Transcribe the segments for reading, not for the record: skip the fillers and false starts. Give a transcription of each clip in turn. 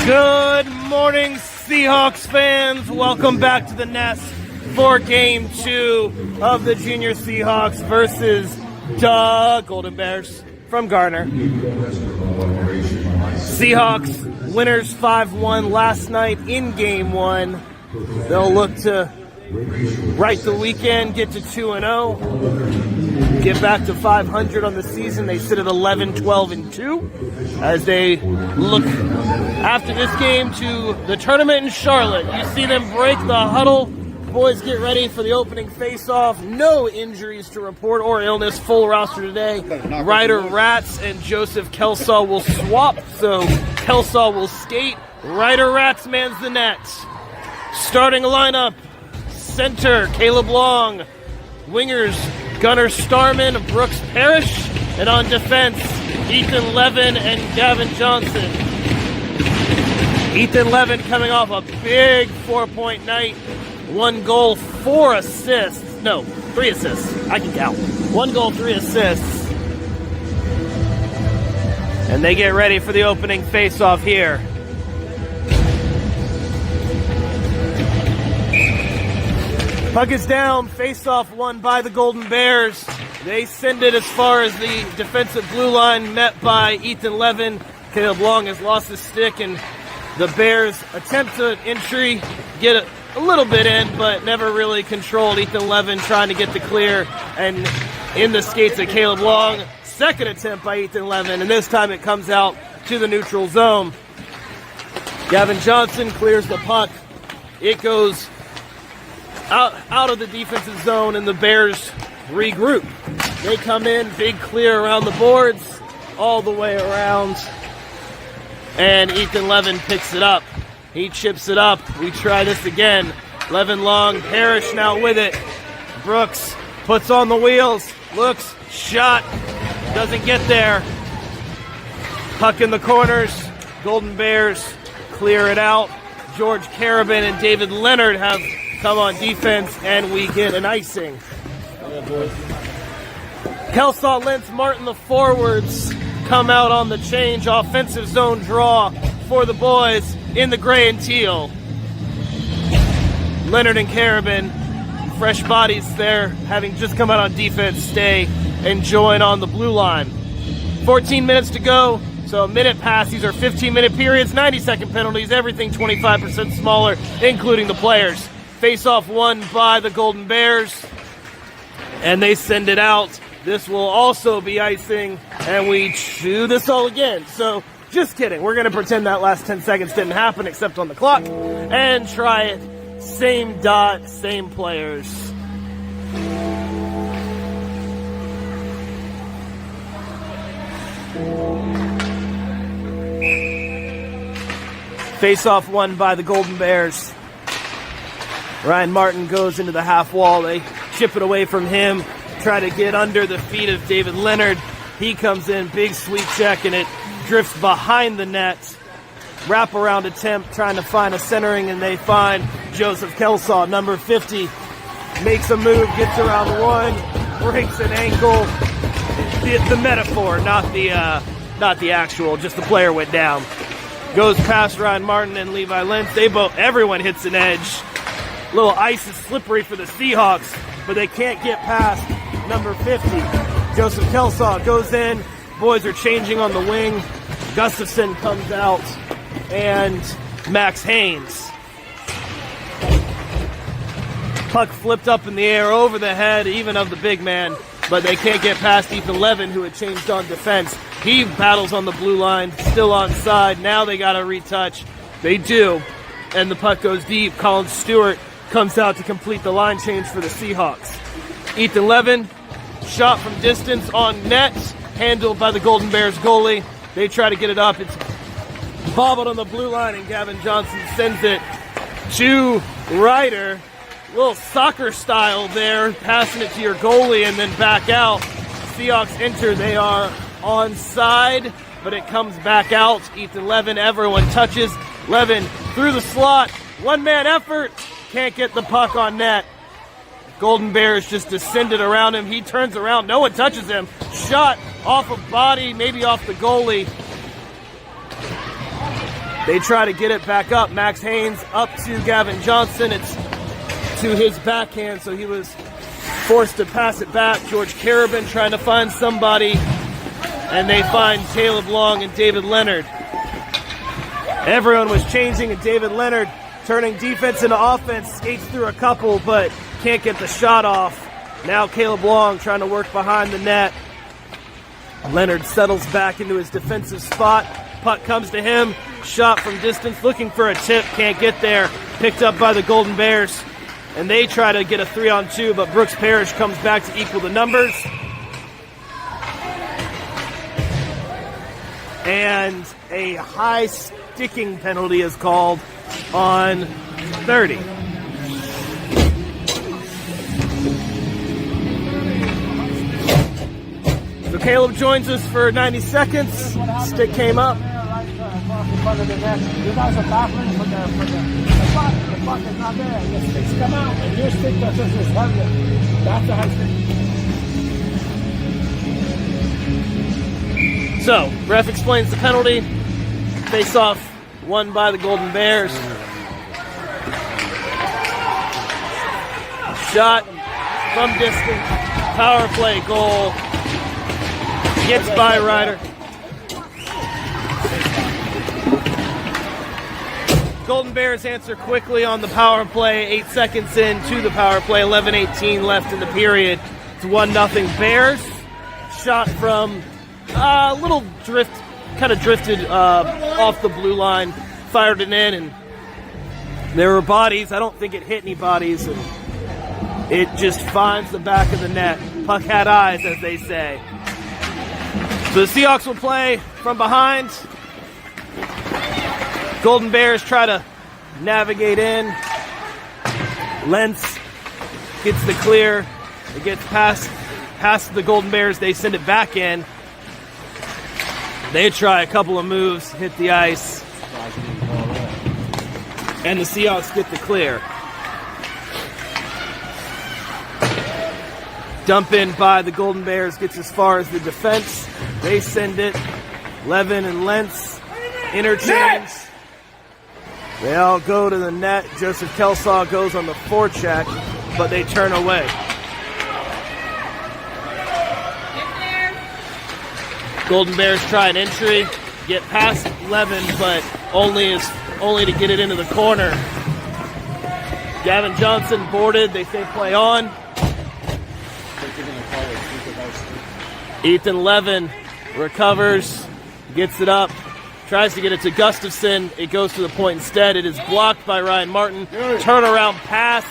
Good morning, Seahawks fans. Welcome back to the nest for Game 2 of the Junior Seahawks versus the Golden Bears from Garner. Seahawks winners 5-1 last night in Game 1. They'll look to right the weekend, get to 2-0, get back to 500 on the season. They sit at 11-12-2 as they look after this game to the tournament in Charlotte. You see them break the huddle. Boys get ready for the opening face-off. No injuries to report or illness. Full roster today. Ryder Ratz and Joseph Kelsaw will swap, so Kelsaw will skate. Ryder Ratz mans the net. Starting lineup: center, Caleb Long. Wingers, Gunnar Starman, Brooks Parrish. And on defense, Ethan Levin and Gavin Johnson. Ethan Levin coming off a big 4-point night. 1 goal, 4 assists. No, 3 assists. I can count. 1 goal, 3 assists. And they get ready for the opening face-off here. Puck is down. Face-off won by the Golden Bears. They send it as far as the defensive blue line, met by Ethan Levin. Caleb Long has lost his stick, and the Bears attempt to entry, get a little bit in, but never really controlled. Ethan Levin trying to get the clear, and in the skates of Caleb Long. Second attempt by Ethan Levin, and this time it comes out to the neutral zone. Gavin Johnson clears the puck. It goes out of the defensive zone, and the Bears regroup. They come in, big clear around the boards, all the way around, and Ethan Levin picks it up. He chips it up. We try this again. Levin Long, Parrish now with it. Brooks puts on the wheels, looks, shot, doesn't get there. Puck in the corners. Golden Bears clear it out. George Carabin and David Leonard have come on defense, and we get an icing. Kelsaw, Lentz, Martin, the forwards, come out on the change. Offensive zone draw for the boys in the gray and teal. Leonard and Carabin, fresh bodies there, having just come out on defense, stay and join on the blue line. 14 minutes to go, so a minute pass. These are 15-minute periods, 90-second penalties, everything 25% smaller, including the players. Face-off won by the Golden Bears, and they send it out. This will also be icing, and we do this all again. So, just kidding. We're going to pretend that last 10 seconds didn't happen except on the clock, and try it. Same dot, same players. Face-off won by the Golden Bears. Ryan Martin goes into the half wall. They chip it away from him, try to get under the feet of David Leonard. He comes in, big sweep check, and it drifts behind the net. Wraparound attempt, trying to find a centering, and they find Joseph Kelsaw, number 50. Makes a move, gets around one, breaks an ankle. The metaphor, not the actual, just the player went down. Goes past Ryan Martin and Levi Lentz. Everyone hits an edge. Little ice is slippery for the Seahawks, but they can't get past number 50. Joseph Kelsaw goes in. Boys are changing on the wing. Gustafson comes out, and Max Haynes. Puck flipped up in the air over the head, even of the big man, but they can't get past Ethan Levin, who had changed on defense. He battles on the blue line, still onside. Now they got to retouch. They do, and the puck goes deep. Colin Stewart comes out to complete the line change for the Seahawks. Ethan Levin, shot from distance on net, handled by the Golden Bears goalie. They try to get it up. It's bobbled on the blue line, and Gavin Johnson sends it to Ryder. A little soccer style there, passing it to your goalie and then back out. Seahawks enter. They are onside, but it comes back out. Ethan Levin, everyone touches. Levin through the slot. One-man effort. Can't get the puck on net. Golden Bears just descended around him. He turns around. No one touches him. Shot off of body, maybe off the goalie. They try to get it back up. Max Haynes up to Gavin Johnson. It's to his backhand, so he was forced to pass it back. George Carabin trying to find somebody, and they find Caleb Long and David Leonard. Everyone was changing, and David Leonard turning defense into offense, skates through a couple, but can't get the shot off. Now Caleb Long trying to work behind the net. Leonard settles back into his defensive spot. Puck comes to him. Shot from distance, looking for a tip. Can't get there. Picked up by the Golden Bears. And they try to get a 3-on-2, but Brooks Parrish comes back to equal the numbers. And a high sticking penalty is called on 30. So Caleb joins us for 90 seconds. Stick came up. You guys are battling for the puck. The puck is not there. The sticks come out, and your stick touches this heavier. That's a high stick. So, ref explains the penalty. Face-off won by the Golden Bears. Shot from distance. Power play goal. Gets by Ryder. Golden Bears answer quickly on the power play. 8 seconds into the power play. 11:18 left in the period. It's 1-0 Bears. Shot from a little drifted off the blue line. Fired it in, and there were bodies. I don't think it hit any bodies, and it just finds the back of the net. Puck had eyes, as they say. So the Seahawks will play from behind. Golden Bears try to navigate in. Lentz gets the clear. It gets past the Golden Bears. They send it back in. They try a couple of moves, hit the ice. And the Seahawks get the clear. Dump in by the Golden Bears gets as far as the defense. They send it. Levin and Lentz interchange. They all go to the net. Joseph Kelsaw goes on the forecheck, but they turn away. Golden Bears try an entry, get past Levin, but only to get it into the corner. Gavin Johnson boarded. They say play on. Ethan Levin recovers, gets it up. Tries to get it to Gustafson. It goes to the point instead. It is blocked by Ryan Martin. Turnaround pass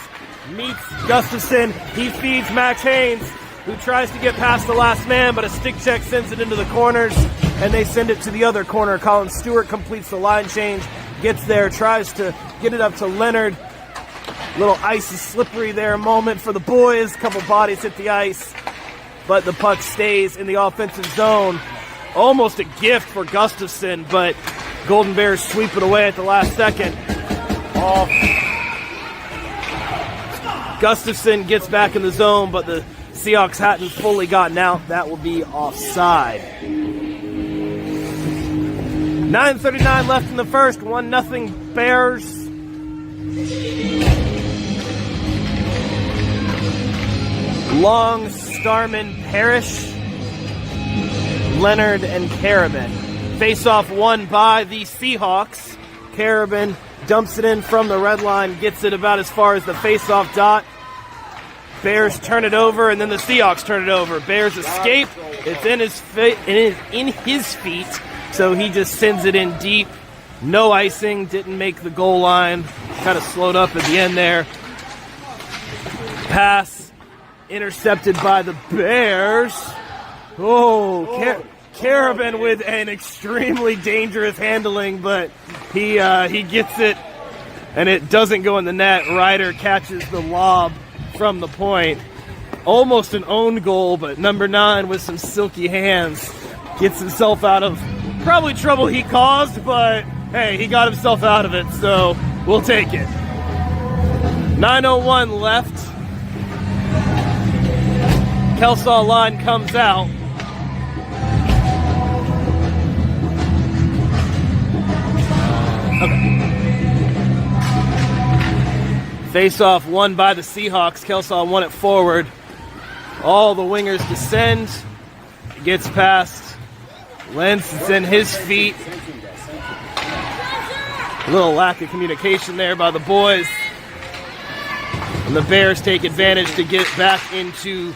meets Gustafson. He feeds Max Haynes, who tries to get past the last man, but a stick check sends it into the corners, and they send it to the other corner. Colin Stewart completes the line change, gets there, tries to get it up to Leonard. Little ice is slippery there moment for the boys. Couple bodies hit the ice, but the puck stays in the offensive zone. Almost a gift for Gustafson, but Golden Bears sweep it away at the last second. Gustafson gets back in the zone, but the Seahawks hadn't fully gotten out. That will be offside. 9:39 left in the first. 1-0 Bears. Long, Starman, Parrish, Leonard, and Carabin. Face-off won by the Seahawks. Carabin dumps it in from the red line, gets it about as far as the face-off dot. Bears turn it over, and then the Seahawks turn it over. Bears escape. It's in his feet, so he just sends it in deep. No icing, didn't make the goal line. Kind of slowed up at the end there. Pass intercepted by the Bears. Carabin with an extremely dangerous handling, but he gets it, and it doesn't go in the net. Ryder catches the lob from the point. Almost an own goal, but number 9 with some silky hands gets himself out of probably trouble he caused, but hey, he got himself out of it, so we'll take it. 9:01 left. Kelsaw line comes out. Face-off won by the Seahawks. Kelsaw won it forward. All the wingers descend. Gets past Lentz. It's in his feet. A little lack of communication there by the boys. And the Bears take advantage to get back into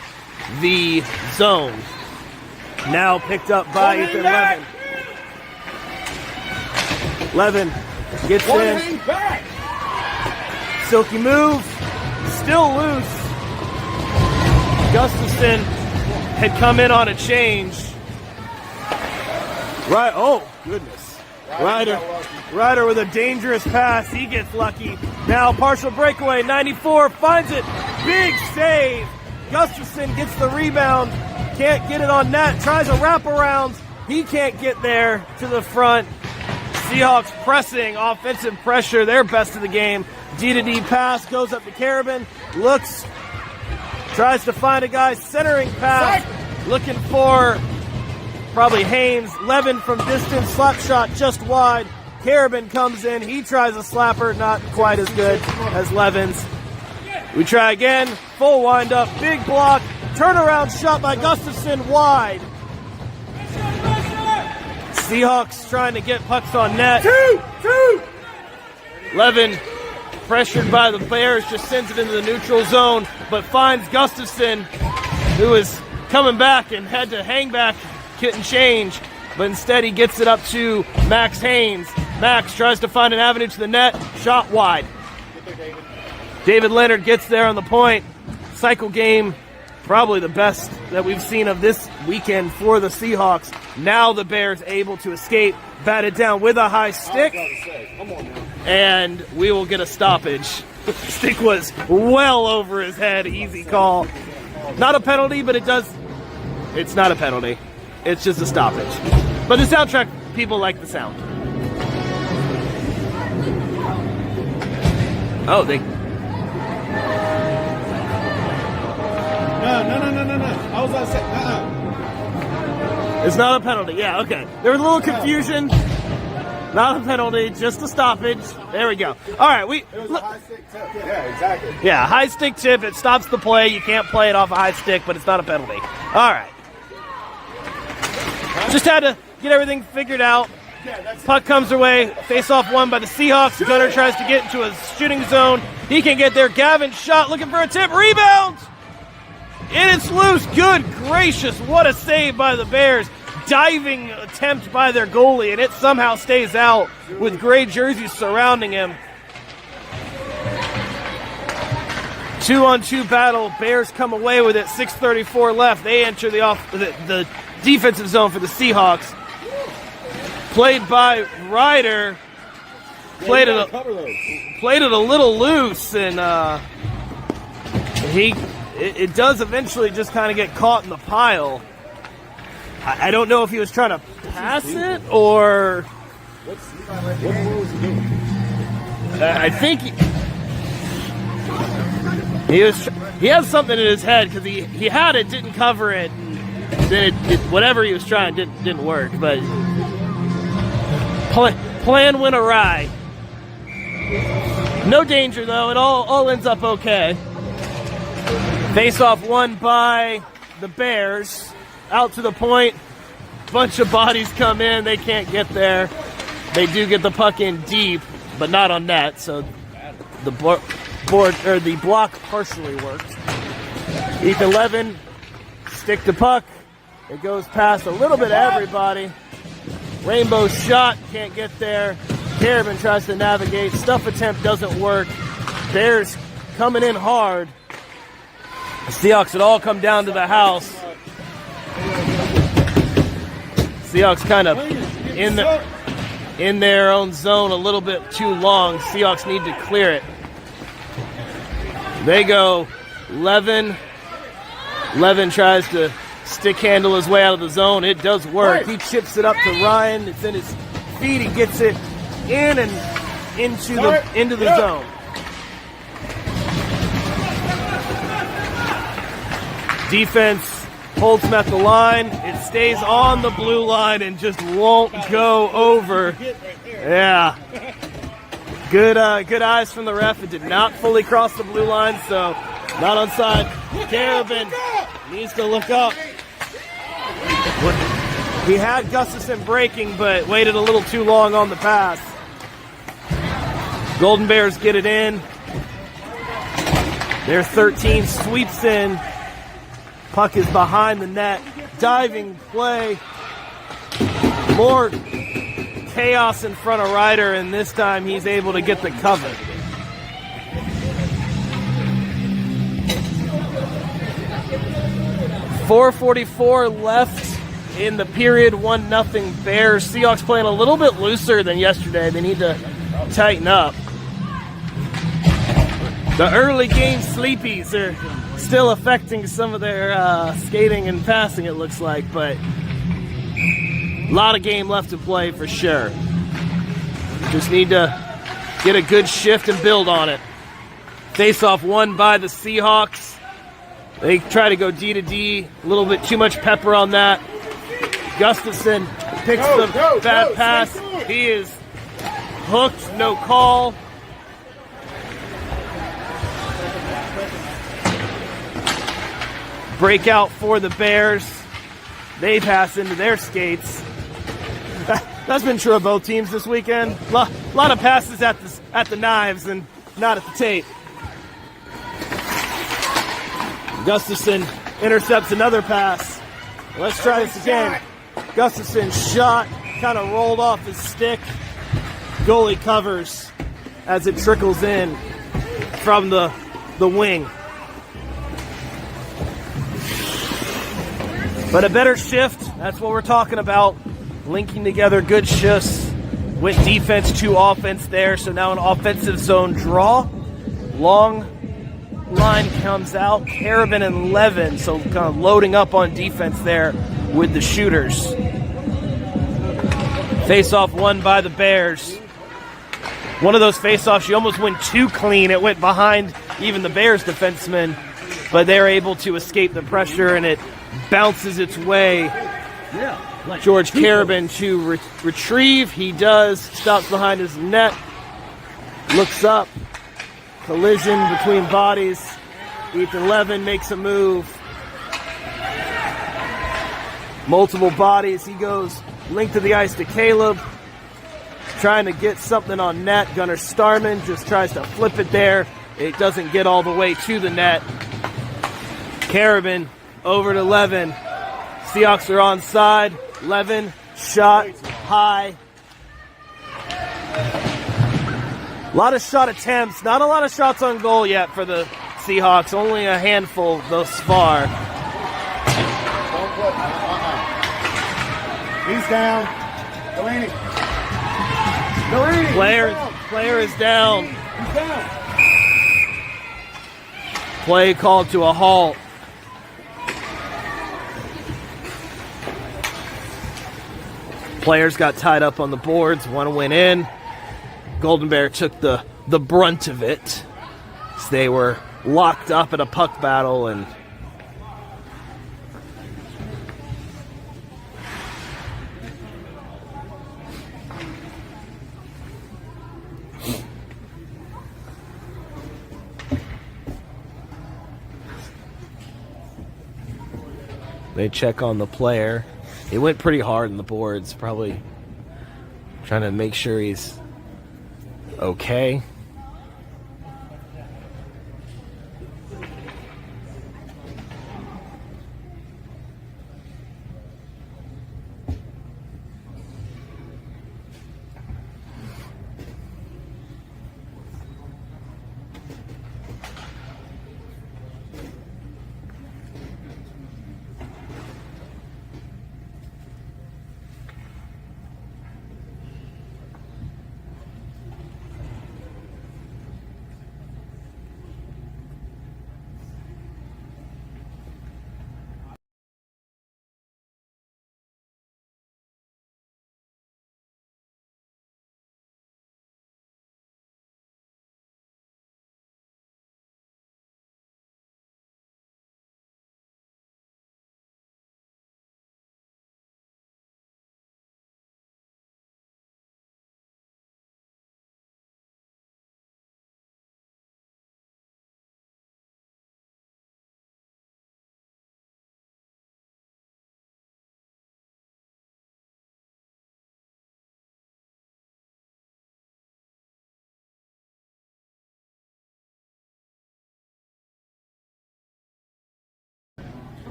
the zone. Now picked up by Ethan Levin. Levin gets in. Silky move. Still loose. Gustafson had come in on a change. Right. Oh, goodness. Ryder with a dangerous pass. He gets lucky. Now partial breakaway. 94 finds it. Big save. Gustafson gets the rebound. Can't get it on net. Tries a wraparound. He can't get there to the front. Seahawks pressing. Offensive pressure. Their best of the game. D-to-D pass. Goes up to Carabin. Looks. Tries to find a guy. Centering pass. Looking for probably Haynes. Levin from distance. Slap shot just wide. Carabin comes in. He tries a slapper. Not quite as good as Levin's. We try again. Full wind-up. Big block. Turnaround shot by Gustafson. Wide. Seahawks trying to get pucks on net. Two. Levin, pressured by the Bears, just sends it into the neutral zone, but finds Gustafson, who is coming back and had to hang back, couldn't change, but instead he gets it up to Max Haynes. Max tries to find an avenue to the net, shot wide. David Leonard gets there on the point. Cycle game, probably the best that we've seen of this weekend for the Seahawks. Now the Bears able to escape, batted down with a high stick, and we will get a stoppage. Stick was well over his head, easy call. Not a penalty, but it's not a penalty. It's just a stoppage. But the soundtrack, people like the sound. Oh, they... No. I was about to say, It's not a penalty. Yeah, okay. There was a little confusion. Not a penalty, just a stoppage. There we go. All right, It was a high stick tip. Yeah, exactly. Yeah, high stick tip. It stops the play. You can't play it off a high stick, but it's not a penalty. All right. Just had to get everything figured out. Puck comes their way. Face-off won by the Seahawks. Gunner tries to get into a shooting zone. He can get there. Gavin shot, looking for a tip. Rebound! And it's loose. Good gracious, what a save by the Bears. Diving attempt by their goalie, and it somehow stays out with gray jerseys surrounding him. 2-on-2 battle. Bears come away with it. 6:34 left. They enter the defensive zone for the Seahawks. Played by Ryder. Played it a little loose, and it does eventually just kind of get caught in the pile. I don't know if he was trying to pass it or... What was he doing? I think he has something in his head because he had it, didn't cover it, and then whatever he was trying didn't work. But plan went awry. No danger though; it all ends up okay. Face-off won by the Bears. Out to the point. Bunch of bodies come in. They can't get there. They do get the puck in deep, but not on net. So the the block partially worked. Ethan Levin, stick to puck. It goes past a little bit of everybody. Rainbow shot, can't get there. Carabin tries to navigate. Stuff attempt doesn't work. Bears coming in hard. The Seahawks had all come down to the house. Seahawks kind of in their own zone a little bit too long. Seahawks need to clear it. They go Levin. Levin tries to stick handle his way out of the zone. It does work. He chips it up to Ryan. It's in his feet. He gets it in and into the zone. Defense holds him at the line. It stays on the blue line and just won't go over. Yeah. Good eyes from the ref. It did not fully cross the blue line, so not onside. Carabin needs to look up. He had Gustafson breaking, but waited a little too long on the pass. Golden Bears get it in. Their 13 sweeps in. Puck is behind the net. Diving play. More chaos in front of Ryder, and this time he's able to get the cover. .444 left in the period, 1-0 Bears. Seahawks playing a little bit looser than yesterday. They need to tighten up. The early game sleepies are still affecting some of their skating and passing, it looks like, but a lot of game left to play for sure. Just need to get a good shift and build on it. Face-off won by the Seahawks. They try to go D to D, a little bit too much pepper on that. Gustafson picks the bad pass. He is hooked, no call. Breakout for the Bears. They pass into their skates. That's been true of both teams this weekend. A lot of passes at the knives and not at the tape. Gustafson intercepts another pass. Let's try this again. Gustafson shot, kind of rolled off his stick. Goalie covers as it trickles in from the wing. But a better shift, that's what we're talking about. Linking together good shifts. Went defense to offense there, so now an offensive zone draw. Long line comes out. Carabin and Levin, so kind of loading up on defense there with the shooters. Face-off won by the Bears. One of those face-offs, you almost went too clean. It went behind even the Bears defensemen, but they're able to escape the pressure, and it bounces its way. George Carabin to retrieve. He does. Stops behind his net. Looks up. Collision between bodies. Ethan Levin makes a move. Multiple bodies. He goes length of the ice to Caleb. Trying to get something on net. Gunnar Starman just tries to flip it there. It doesn't get all the way to the net. Carabin over to Levin. Seahawks are onside. Levin, shot, high. A lot of shot attempts. Not a lot of shots on goal yet for the Seahawks. Only a handful thus far. He's down. Delaney. Player is down. He's down. Play called to a halt. Players got tied up on the boards. One went in. Golden Bear took the brunt of it. So they were locked up in a puck battle, and they check on the player. He went pretty hard on the boards, probably trying to make sure he's okay.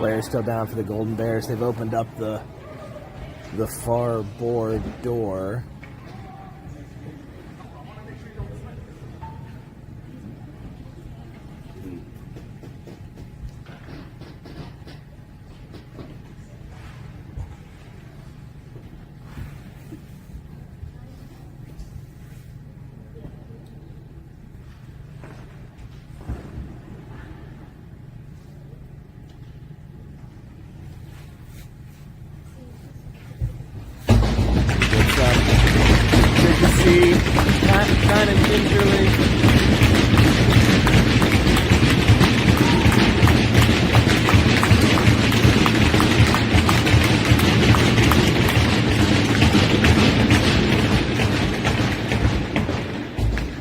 Players still down for the Golden Bears. They've opened up the far board door. Good to see, kind of gingerly.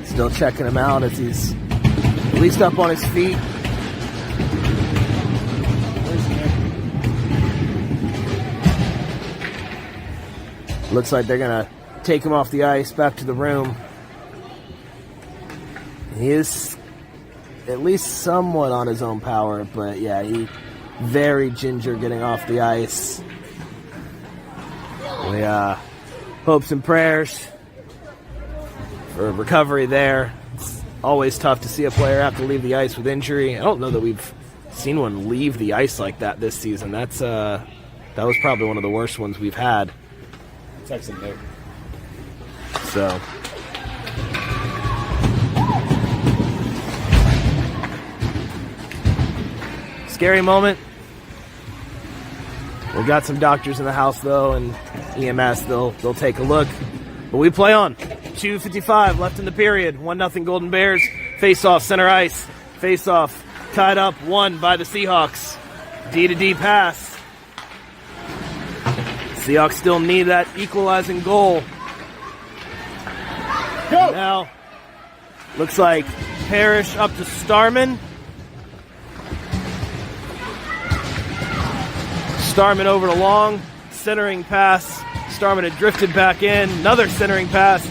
Still checking him out as he's at least up on his feet. Looks like they're going to take him off the ice back to the room. He is at least somewhat on his own power, but yeah, he very ginger getting off the ice. We hopes and prayers for recovery there. It's always tough to see a player have to leave the ice with injury. I don't know that we've seen one leave the ice like that this season. That was probably one of the worst ones we've had. So scary moment. We got some doctors in the house though, and EMS they'll take a look. But we play on. 2:55 left in the period. 1-0 Golden Bears. Face off center ice. Face off tied up 1 by the Seahawks. D-to-D pass. Seahawks still need that equalizing goal. Go. Now, looks like Parrish up to Starman. Starman over to Long. Centering pass. Starman had drifted back in. Another centering pass.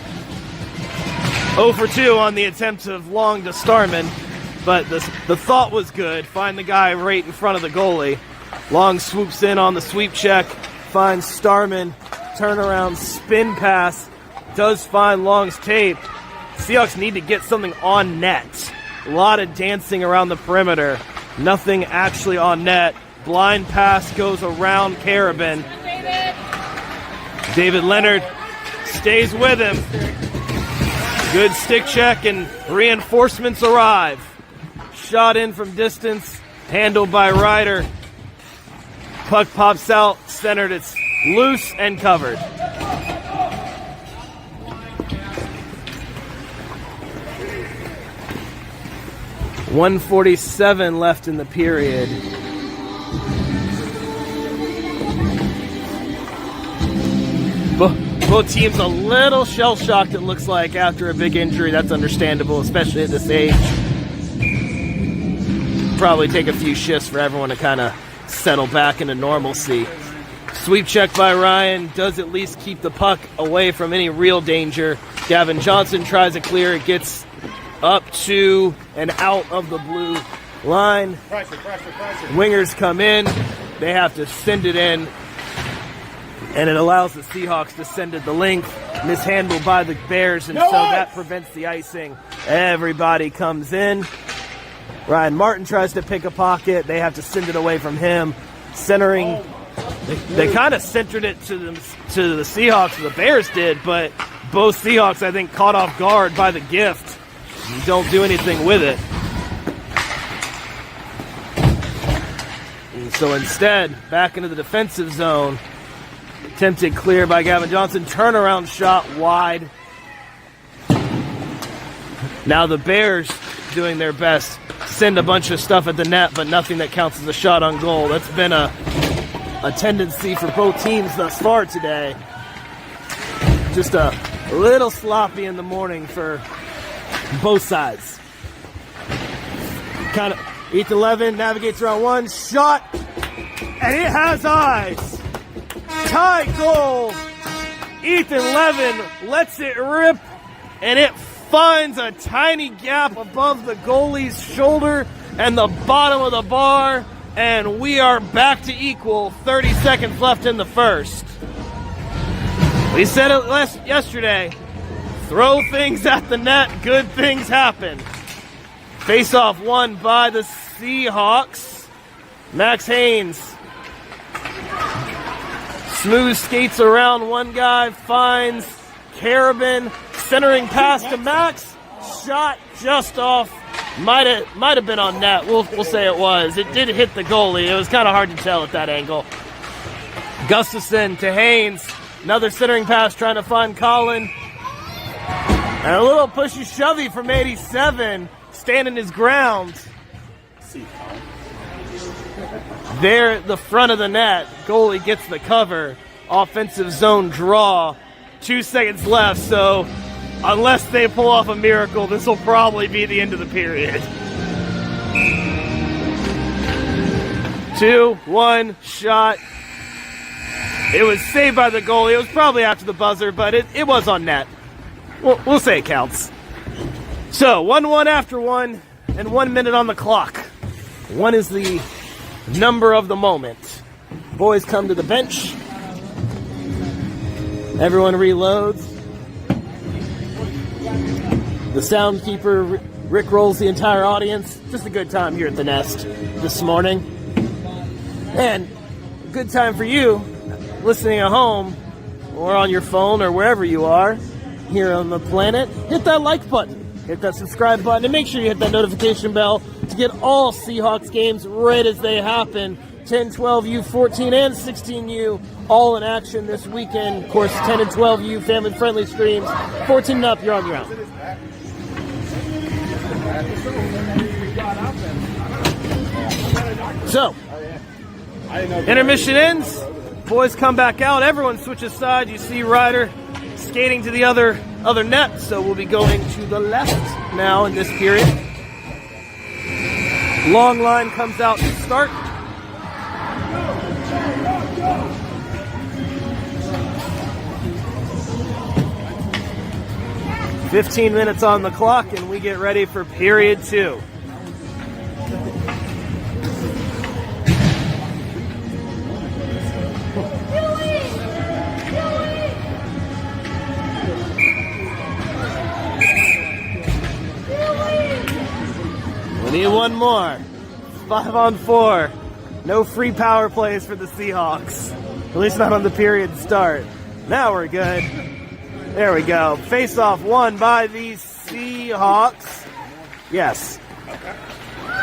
0 for 2 on the attempt of Long to Starman. But the thought was good. Find the guy right in front of the goalie. Long swoops in on the sweep check. Finds Starman, turnaround, spin pass, does find Long's tape. Seahawks need to get something on net. A lot of dancing around the perimeter. Nothing actually on net. Blind pass goes around Carabin. David Leonard stays with him. Good stick check and reinforcements arrive. Shot in from distance, handled by Ryder. Puck pops out, centered, it's loose and covered. .147 left in the period. Both teams a little shell-shocked, it looks like, after a big injury. That's understandable, especially at this age. Probably take a few shifts for everyone to kind of settle back into normalcy. Sweep check by Ryan does at least keep the puck away from any real danger. Gavin Johnson tries to clear. It gets up to and out of the blue line. Pressure. Wingers come in. They have to send it in. And it allows the Seahawks to send it the length. Mishandled by the Bears, and so that prevents the icing. Everybody comes in. Ryan Martin tries to pick a pocket. They have to send it away from him. Centering. They kind of centered it to the Seahawks, the Bears did, but both Seahawks, I think, caught off guard by the gift. You don't do anything with it. And so instead, back into the defensive zone. Attempted clear by Gavin Johnson. Turnaround shot wide. Now the Bears doing their best. Send a bunch of stuff at the net, but nothing that counts as a shot on goal. That's been a tendency for both teams thus far today. Just a little sloppy in the morning for both sides. Kind of Ethan Levin navigates around one shot, and it has eyes. Tie goal. Ethan Levin lets it rip, and it finds a tiny gap above the goalie's shoulder and the bottom of the bar, and we are back to equal. 30 seconds left in the first. We said it yesterday. Throw things at the net, good things happen. Face-off won by the Seahawks. Max Haynes smooth skates around one guy, finds Carabin, centering pass to Max. Shot just off. Might have been on net. We'll say it was. It did hit the goalie. It was kind of hard to tell at that angle. Gustafson to Haynes. Another centering pass trying to find Colin. And a little pushy shovey from 87. Standing his ground. There at the front of the net. Goalie gets the cover. Offensive zone draw. 2 seconds left, so unless they pull off a miracle, this will probably be the end of the period. 2-1 shot. It was saved by the goalie. It was probably after the buzzer, but it was on net. We'll say it counts. So 1-1 after one, and 1 minute on the clock. One is the number of the moment. Boys come to the bench. Everyone reloads. The soundkeeper Rick rolls the entire audience. Just a good time here at the Nest this morning. And a good time for you listening at home or on your phone or wherever you are here on the planet. Hit that like button. Hit that subscribe button. And make sure you hit that notification bell to get all Seahawks games right as they happen. 10, 12U, 14, and 16U all in action this weekend. Of course, 10 and 12U family-friendly streams. 14 and up, you're on your own. So, intermission ends. Boys come back out. Everyone switches sides. You see Ryder skating to the other net. So we'll be going to the left now in this period. Long line comes out to start. "15 minutes on the clock, and we get ready for period 2. We need one more. 5-on-4. No free power plays for the Seahawks. At least not on the period start. Now we're good. There we go. Face-off won by the Seahawks. Yes.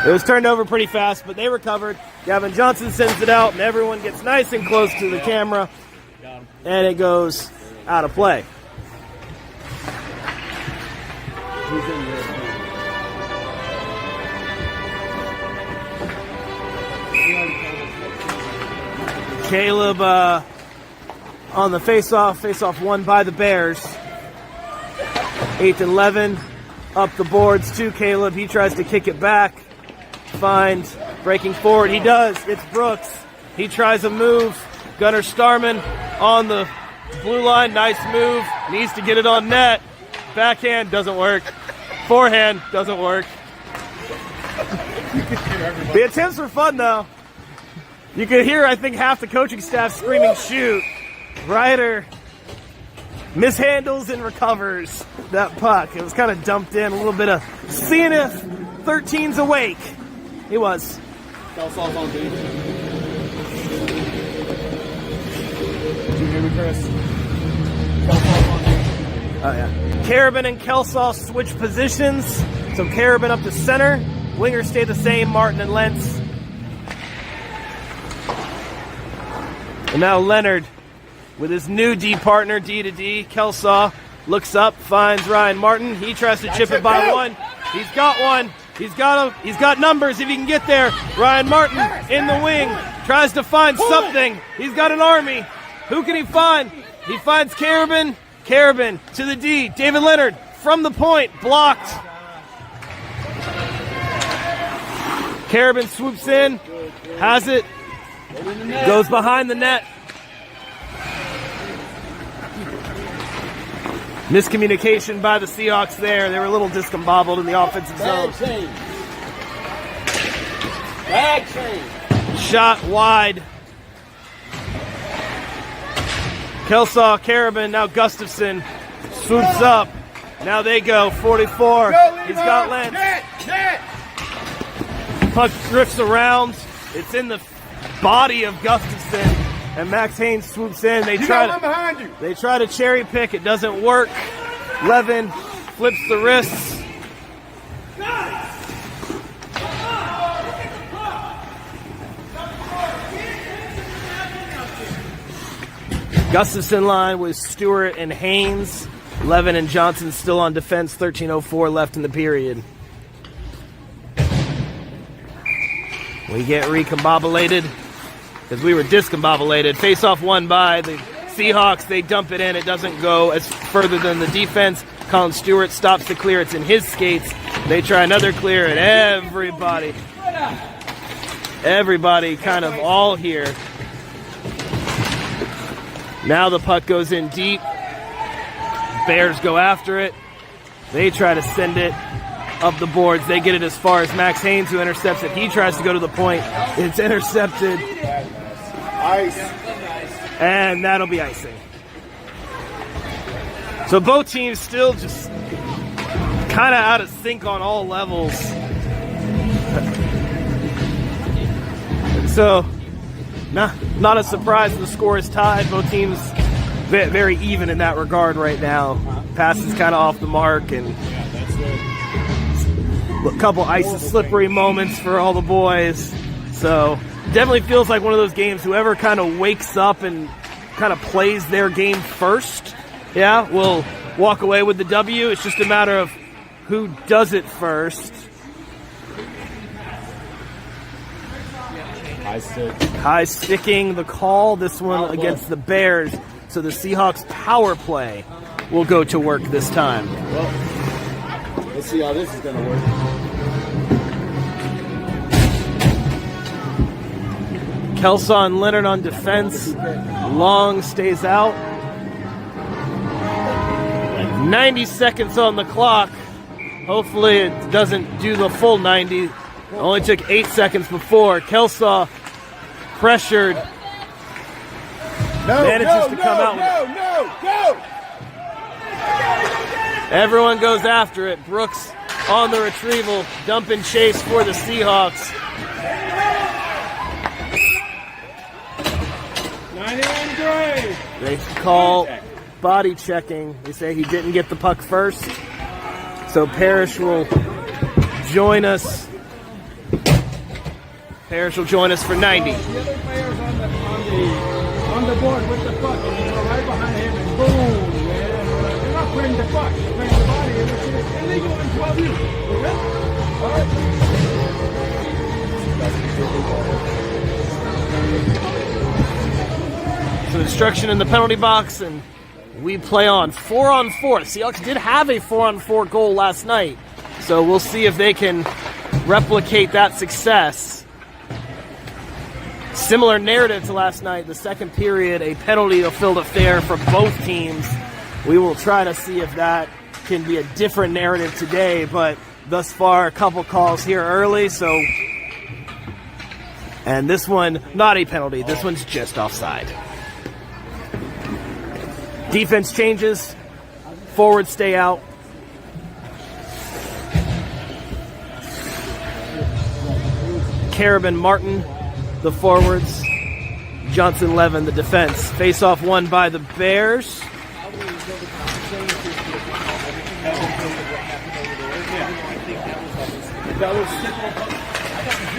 It was turned over pretty fast, but they recovered. Gavin Johnson sends it out, and everyone gets nice and close to the camera. And it goes out of play. Caleb on the face-off won by the Bears. 8th and 11, up the boards to Caleb. He tries to kick it back, finds breaking forward. He does. It's Brooks. He tries a move. Gunnar Starman on the blue line. Nice move. Needs to get it on net. Backhand doesn't work. Forehand doesn't work. The attempts were fun though. You could hear, I think, half the coaching staff screaming, "Shoot!" Ryder mishandles and recovers that puck. It was kind of dumped in. A little bit of seeing if 13's awake. He was. Kelsall's on beach. Did you hear me, Chris? Kelsall's on beach. Oh, yeah. Carabin and Kelsall switch positions. So Carabin up to center. Wingers stay the same, Martin and Lentz. And now Leonard with his new D partner, D to D. Kelsall looks up, finds Ryan Martin. He tries to chip it by one. He's got one. He's got numbers if he can get there. Ryan Martin in the wing tries to find something. He's got an army. Who can he find? He finds Carabin. Carabin to the D. David Leonard from the point, blocked. Carabin swoops in, has it, goes behind the net. Miscommunication by the Seahawks there. They were a little discombobbled in the offensive zone. Bag change. Shot wide. Kelsaw, Carabin, now Gustafson swoops up. Now they go 44. He's got Lance. Puck drifts around. It's in the body of Gustafson, and Max Haynes swoops in. They try to cherry pick. It doesn't work. Levin flips the wrists. Gustafson line with Stewart and Haynes. Levin and Johnson still on defense. 13:04 left in the period. We get recombobulated because we were discombobulated. Face-off won by the Seahawks. They dump it in. It doesn't go as further than the defense. Colin Stewart stops the clear. It's in his skates. They try another clear, and everybody kind of all here. Now the puck goes in deep. Bears go after it. They try to send it up the boards. They get it as far as Max Haynes, who intercepts it. He tries to go to the point. It's intercepted. Ice. And that'll be icing. So both teams still just kind of out of sync on all levels. So, not a surprise the score is tied. Both teams very even in that regard right now. Pass is kind of off the mark, and a couple icy slippery moments for all the boys. So definitely feels like one of those games, whoever kind of wakes up and kind of plays their game first, will walk away with the W. It's just a matter of who does it first. High sticking the call, this one against the Bears. So the Seahawks power play will go to work this time. Well, let's see how this is going to work. Kelsaw and Leonard on defense. Long stays out. 90 seconds on the clock. Hopefully it doesn't do the full 90. Only took 8 seconds before. Kelsaw pressured. Manages to come out. Everyone goes after it. Brooks on the retrieval. Dump and chase for the Seahawks. 91 Gray. They call body checking. They say he didn't get the puck first. So Parrish will join us. Parrish will join us for 90. The other players on the board with the puck, and they go right behind him, and boom, man. They're not playing the puck, they're playing the body, and it's illegal in 12U. All right. Some instruction in the penalty box, and we play on. 4-on-4. Seahawks did have a 4-on-4 goal last night, so we'll see if they can replicate that success. Similar narrative to last night. The second period, a penalty-filled affair for both teams. We will try to see if that can be a different narrative today, but thus far, a couple calls here early, so... And this one, not a penalty. This one's just offside. Defense changes. Forwards stay out. Carabin, Martin, the forwards. Johnson, Levin, the defense. Face-off won by the Bears.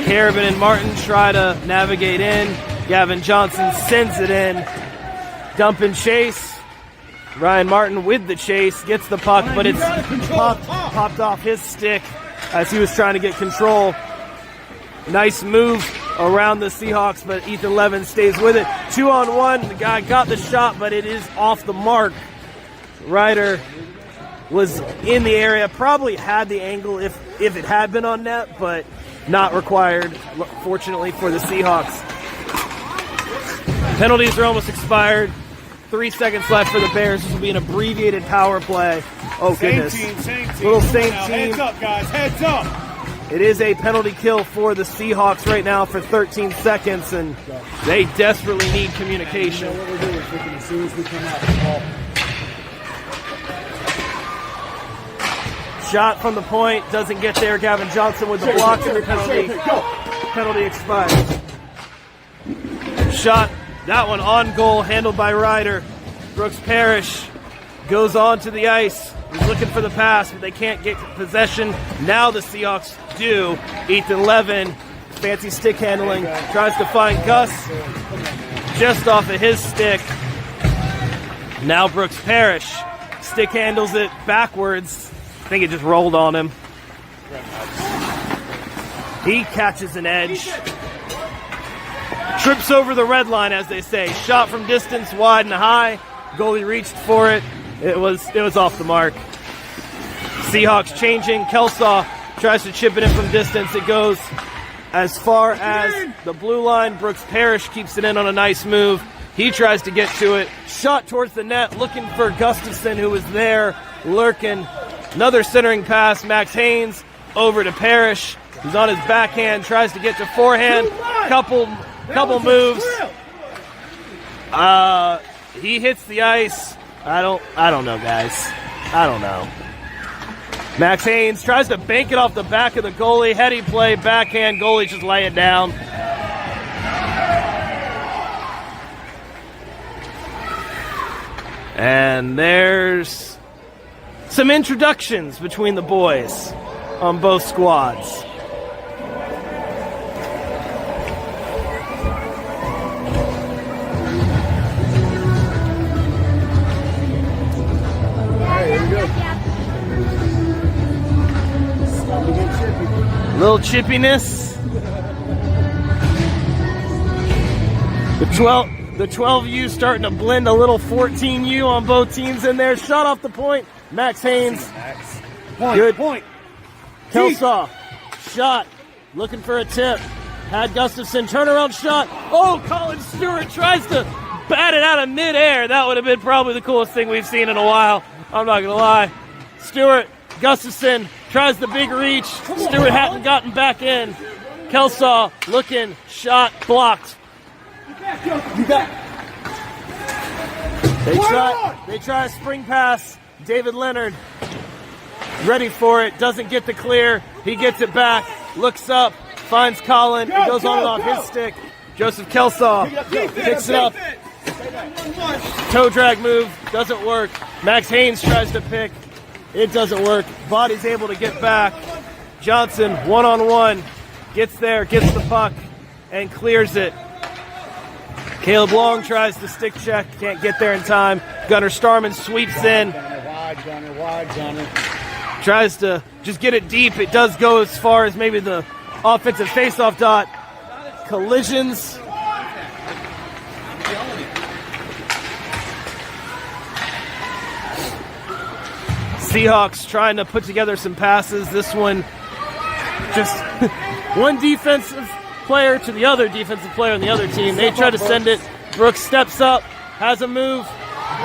Carabin and Martin try to navigate in. Gavin Johnson sends it in. Dump and chase. Ryan Martin with the chase, gets the puck, but it's popped off his stick as he was trying to get control. Nice move around the Seahawks, but Ethan Levin stays with it. 2-on-1, the guy got the shot, but it is off the mark. Ryder was in the area, probably had the angle if it had been on net, but not required, fortunately, for the Seahawks. Penalties are almost expired. 3 seconds left for the Bears. This will be an abbreviated power play. Oh, goodness. Same team. Little same now, team. Heads up, guys. Heads up. It is a penalty kill for the Seahawks right now for 13 seconds, and they desperately need communication. You know what we're doing, freaking, as soon as we come out, the ball. Shot from the point, doesn't get there. Gavin Johnson with the block, and the penalty expires. Shot, that one on goal, handled by Ryder. Brooks Parrish goes on to the ice. He's looking for the pass, but they can't get possession. Now the Seahawks do. Ethan Levin, fancy stick handling, tries to find Gus just off of his stick. Now Brooks Parrish stick handles it backwards. I think it just rolled on him. He catches an edge. Trips over the red line, as they say. Shot from distance, wide and high. Goalie reached for it. It was off the mark. Seahawks changing. Kelsaw tries to chip it in from distance. It goes as far as the blue line. Brooks Parrish keeps it in on a nice move. He tries to get to it. Shot towards the net, looking for Gustafson, who was there, lurking. Another centering pass. Max Haynes over to Parrish. He's on his backhand, tries to get to forehand. Couple moves. He hits the ice. I don't know, guys. I don't know. Max Haynes tries to bank it off the back of the goalie. Heady play, backhand, goalie just lay it down. And there's some introductions between the boys on both squads. Little chippiness. The 12U starting to blend a little 14U on both teams in there. Shot off the point. Max Haynes. Good point. Kelsaw. Shot. Looking for a tip. Had Gustafson. Turnaround shot. Oh, Colin Stewart tries to bat it out of midair. That would have been probably the coolest thing we've seen in a while. I'm not going to lie. Stewart. Gustafson tries the big reach. Stewart hadn't gotten back in. Kelsaw looking, shot blocked. They try a spring pass. David Leonard ready for it, doesn't get the clear. He gets it back, looks up, finds Colin. It goes on and off his stick. Joseph Kelsaw picks it up. Toe drag move, doesn't work. Max Haynes tries to pick. It doesn't work. Body's able to get back. Johnson, one-on-one, gets there, gets the puck, and clears it. Caleb Long tries to stick check, can't get there in time. Gunnar Starman sweeps in. Gunner. Tries to just get it deep. It does go as far as maybe the offensive faceoff dot. Collisions. Seahawks trying to put together some passes. This one, just one defensive player to the other defensive player on the other team. They try to send it. Brooks steps up, has a move,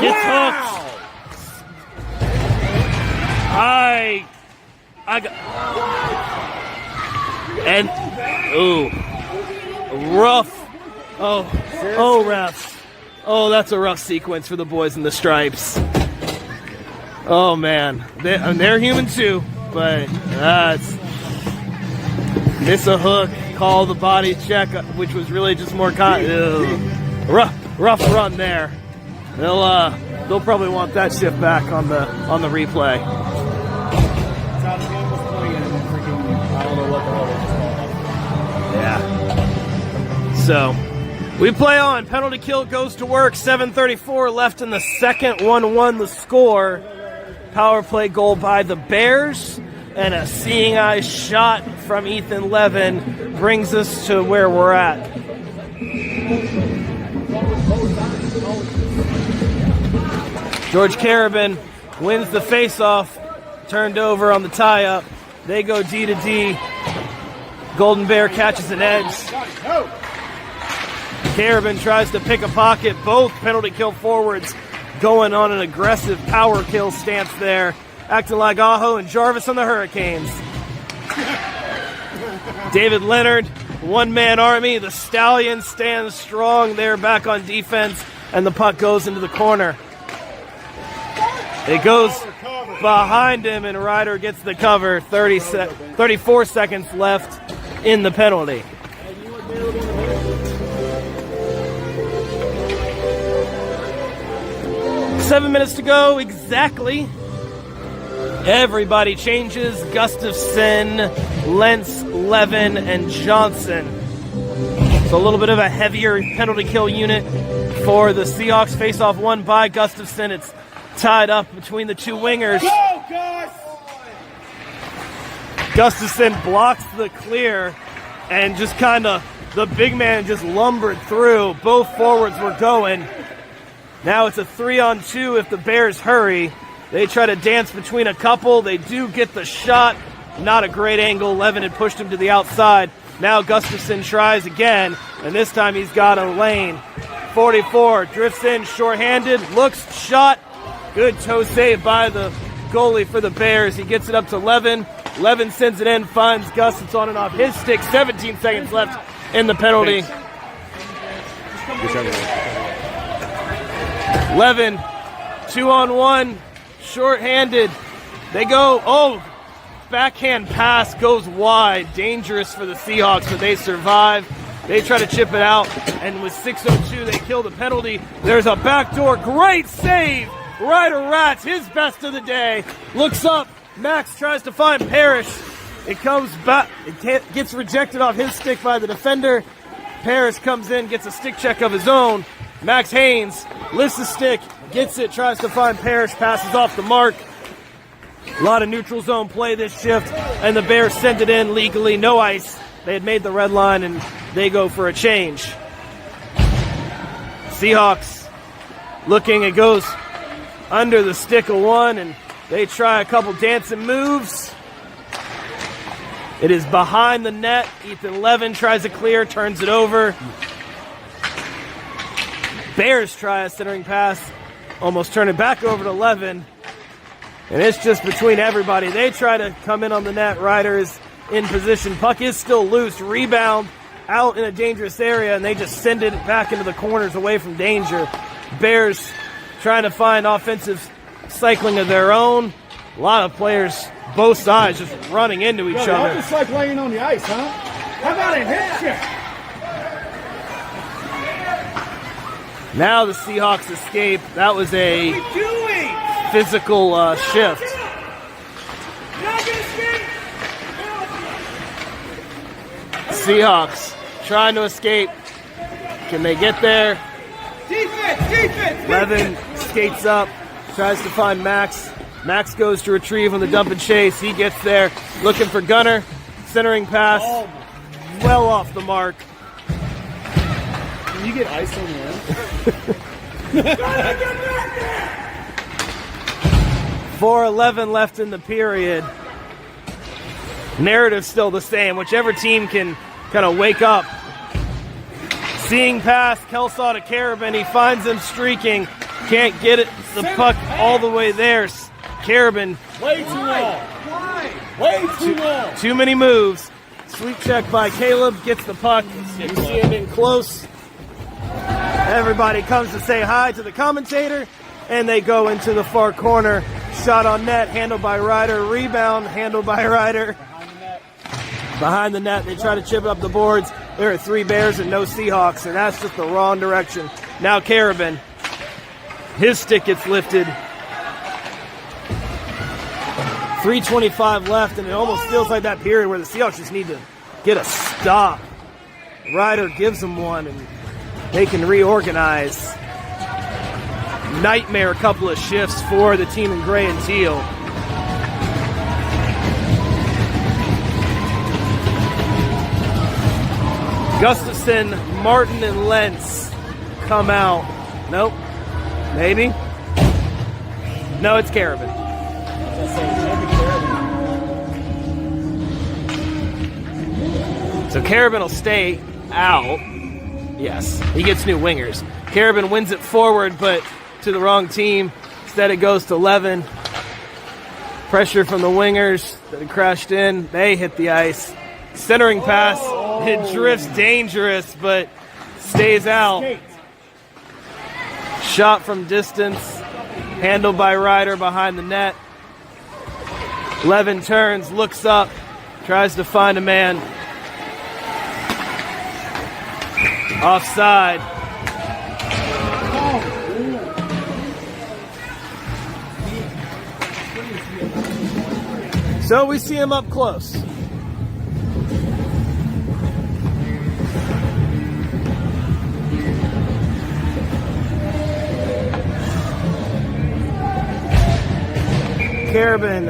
gets hooked. Rough. Oh, refs. Oh, that's a rough sequence for the boys in the stripes. Oh, man. They're human too, but miss a hook, call the body check, which was really just more rough run there. They'll probably want that shift back on the replay. Yeah. So we play on. Penalty kill goes to work. 7:34 left in the second. 1-1 the score. Power play goal by the Bears, and a seeing eye shot from Ethan Levin brings us to where we're at. George Carabin wins the faceoff, turned over on the tie-up. They go D to D. Golden Bear catches an edge. Carabin tries to pick a pocket. Both penalty kill forwards going on an aggressive power kill stance there, acting like Aho and Jarvis on the Hurricanes. David Leonard, one-man army. The Stallions stand strong. They're back on defense, and the puck goes into the corner. It goes behind him, and Ryder gets the cover. 34 seconds left in the penalty. 7 minutes to go exactly. Everybody changes. Gustafson, Lentz, Levin, and Johnson. So a little bit of a heavier penalty kill unit for the Seahawks. Face-off won by Gustafson. It's tied up between the two wingers. Go, Gus! Gustafson blocks the clear and just kind of, the big man just lumbered through. Both forwards were going. Now it's a 3-on-2 if the Bears hurry. They try to dance between a couple. They do get the shot. Not a great angle. Levin had pushed him to the outside. Now Gustafson tries again, and this time he's got a lane. 44 drifts in, shorthanded, looks, shot. Good toe save by the goalie for the Bears. He gets it up to Levin. Levin sends it in, finds Gus. It's on and off his stick. 17 seconds left in the penalty. Levin, 2-on-1, short-handed. They go, backhand pass goes wide. Dangerous for the Seahawks, but they survive. They try to chip it out, and with 6:02, they kill the penalty. There's a backdoor, great save. Ryder Rats, his best of the day. Looks up, Max tries to find Parrish. It comes back, it gets rejected off his stick by the defender. Parrish comes in, gets a stick check of his own. Max Haynes lifts the stick, gets it, tries to find Parrish, passes off the mark. A lot of neutral zone play this shift, and the Bears send it in legally, no ice. They had made the red line, and they go for a change. Seahawks looking, it goes under the stick of one, and they try a couple dancing moves. It is behind the net. Ethan Levin tries to clear, turns it over. Bears try a centering pass, almost turn it back over to Levin. And it's just between everybody. They try to come in on the net. Ryder is in position. Puck is still loose. Rebound out in a dangerous area, and they just send it back into the corners away from danger. Bears trying to find offensive cycling of their own. A lot of players, both sides, just running into each other. It's like laying on the ice, huh? How about a hit check? Now the Seahawks escape. That was a physical shift. Seahawks trying to escape. Can they get there? Defense! Levin skates up, tries to find Max. Max goes to retrieve on the dump and chase. He gets there, looking for Gunner. Centering pass, well off the mark. Can you get ice on the end? 4:11 left in the period. Narrative still the same. Whichever team can kind of wake up. Seeing pass, Kelsaw to Carabin. He finds him streaking. Can't get it, the puck all the way there. Carabin. Way too long. Way too long. Too many moves. Sweep check by Caleb. Gets the puck. You see him in close. Everybody comes to say hi to the commentator. And they go into the far corner. Shot on net. Handled by Ryder. Rebound. Handled by Ryder. Behind the net. They try to chip up the boards. There are 3 Bears and no Seahawks. And that's just the wrong direction. Now Carabin. His stick gets lifted. 3:25 left, and it almost feels like that period where the Seahawks just need to get a stop. Ryder gives them one, and they can reorganize. Nightmare couple of shifts for the team in gray and teal. Gustafson, Martin, and Lentz come out. Nope. Maybe. No, it's Carabin. So Carabin will stay out. Yes, he gets new wingers. Carabin wins it forward, but to the wrong team. Instead it goes to Levin. Pressure from the wingers that had crashed in. They hit the ice. Centering pass. It drifts dangerous, but stays out. Shot from distance. Handled by Ryder behind the net. Levin turns, looks up, tries to find a man. Offside. So we see him up close. Carabin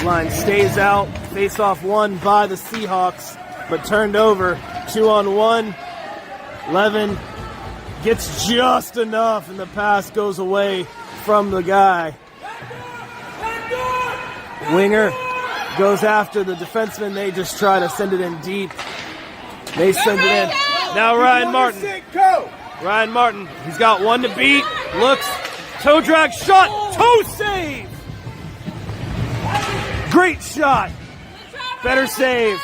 line stays out. Face-off won by the Seahawks, but turned over. 2-on-1. Levin gets just enough, and the pass goes away from the guy. Winger goes after the defenseman. They just try to send it in deep. They send it in. Now Ryan Martin. Ryan Martin, he's got one to beat. Looks, toe drag, shot, toe save. Great shot. Better save.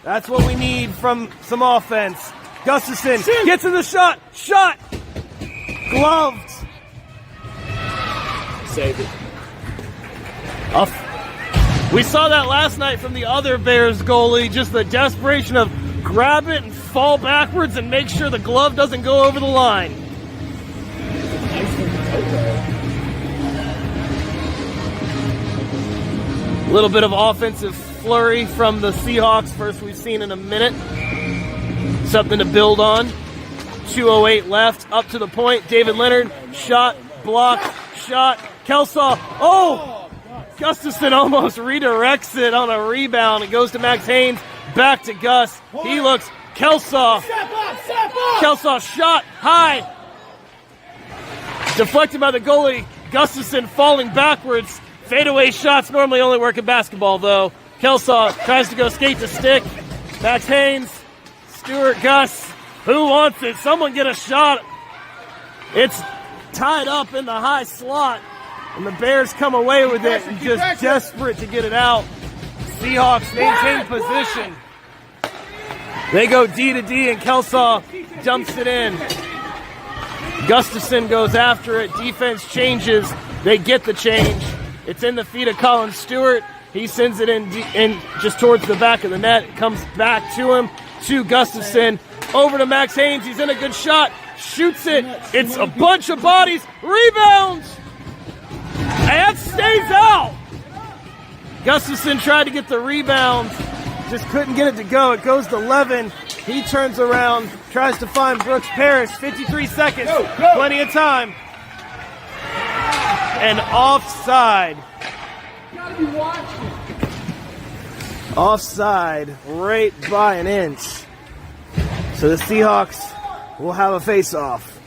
That's what we need from some offense. Gustafson gets in the shot. Shot. Gloved. Saved it. We saw that last night from the other Bears goalie. Just the desperation of grab it and fall backwards and make sure the glove doesn't go over the line. A little bit of offensive flurry from the Seahawks, first we've seen in a minute. Something to build on. 2:08 left, up to the point. David Leonard, shot, block, shot. Kelsaw, Gustafson almost redirects it on a rebound. It goes to Max Haynes, back to Gus. He looks, Kelsaw. Kelsaw shot, high. Deflected by the goalie. Gustafson falling backwards. Fadeaway shots normally only work in basketball, though. Kelsaw tries to go skate to stick. Max Haynes, Stewart, Gus. Who wants it? Someone get a shot. It's tied up in the high slot, and the Bears come away with it and just desperate to get it out. Seahawks maintain position. They go D to D, and Kelsaw dumps it in. Gustafson goes after it. Defense changes. They get the change. It's in the feet of Colin Stewart. He sends it in just towards the back of the net. It comes back to him, to Gustafson. Over to Max Haynes. He's in a good shot. Shoots it. It's a bunch of bodies. Rebounds. And stays out. Gustafson tried to get the rebound. Just couldn't get it to go. It goes to Levin. He turns around. Tries to find Brooks Parrish. 53 seconds. Plenty of time. And offside. Offside right by an inch. So the Seahawks will have a face-off.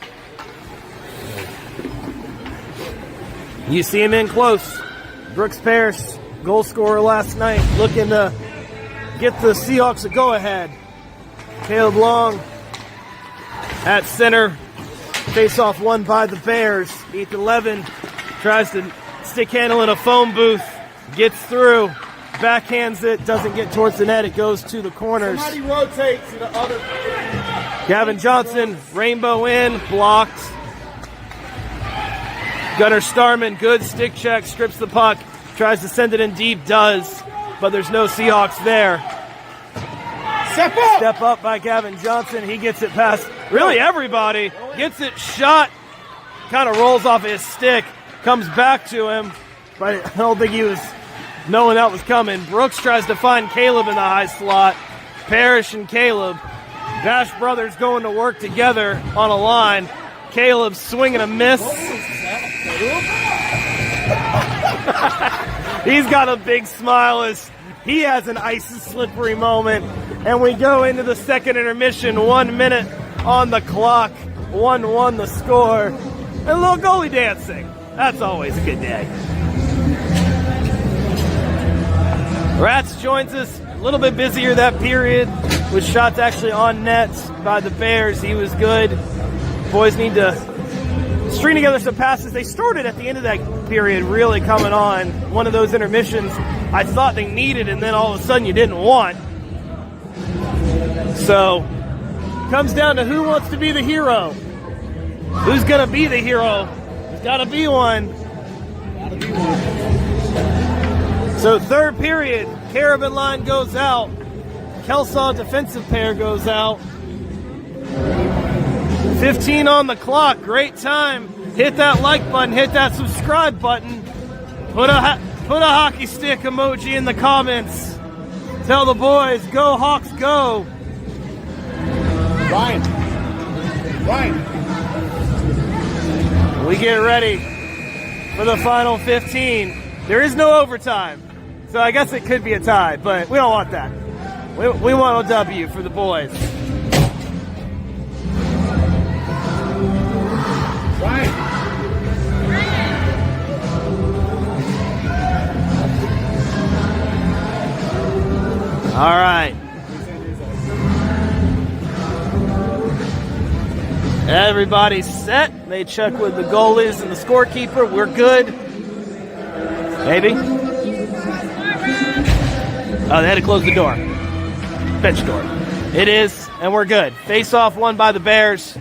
You see him in close. Brooks Parrish, goal scorer last night, looking to get the Seahawks a go-ahead. Caleb Long at center. Face-off won by the Bears. Ethan Levin tries to stick handle in a phone booth. Gets through. Backhands it. Doesn't get towards the net. It goes to the corners. Somebody rotate to the other. Gavin Johnson, rainbow in, blocked. Gunnar Starman, good stick check, strips the puck. Tries to send it in deep, does. But there's no Seahawks there. Step up by Gavin Johnson. He gets it past really everybody. Gets it shot. Kind of rolls off his stick. Comes back to him. But I don't think he was knowing that was coming. Brooks tries to find Caleb in the high slot. Parrish and Caleb. Bash brothers going to work together on a line. Caleb swinging a miss. He's got a big smile as he has an icy slippery moment. And we go into the second intermission. 1 minute on the clock. 1-1 the score. And a little goalie dancing. That's always a good day. Rats joins us a little bit busier that period with shots actually on net by the Bears. He was good. Boys need to string together some passes. They started at the end of that period really coming on. One of those intermissions I thought they needed and then all of a sudden you didn't want. So, comes down to who wants to be the hero. Who's going to be the hero? There's got to be one. So, third period, Carabin line goes out. Kelsaw defensive pair goes out. 15 on the clock. Great time. Hit that like button. Hit that subscribe button. Put a hockey stick emoji in the comments. Tell the boys, go Hawks, go. Ryan. We get ready for the final 15. There is no overtime, so I guess it could be a tie, but we don't want that. We want a W for the boys. Ryan. All right. Everybody's set. They check with the goalies and the scorekeeper. We're good. Maybe. Oh, they had to close the door. Bench door. It is, and we're good. Face-off won by the Bears.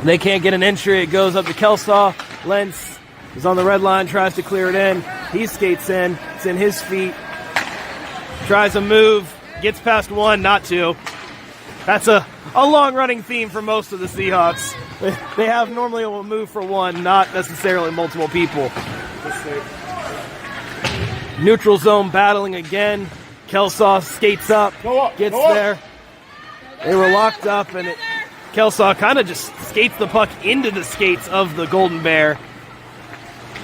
They can't get an entry. It goes up to Kelsaw. Lentz is on the red line, tries to clear it in. He skates in. It's in his feet. Tries a move. Gets past one, not two. That's a long-running theme for most of the Seahawks. They have normally a move for one, not necessarily multiple people. Neutral zone battling again. Kelsaw skates up, gets there. They were locked up, and Kelsaw kind of just skates the puck into the skates of the Golden Bear.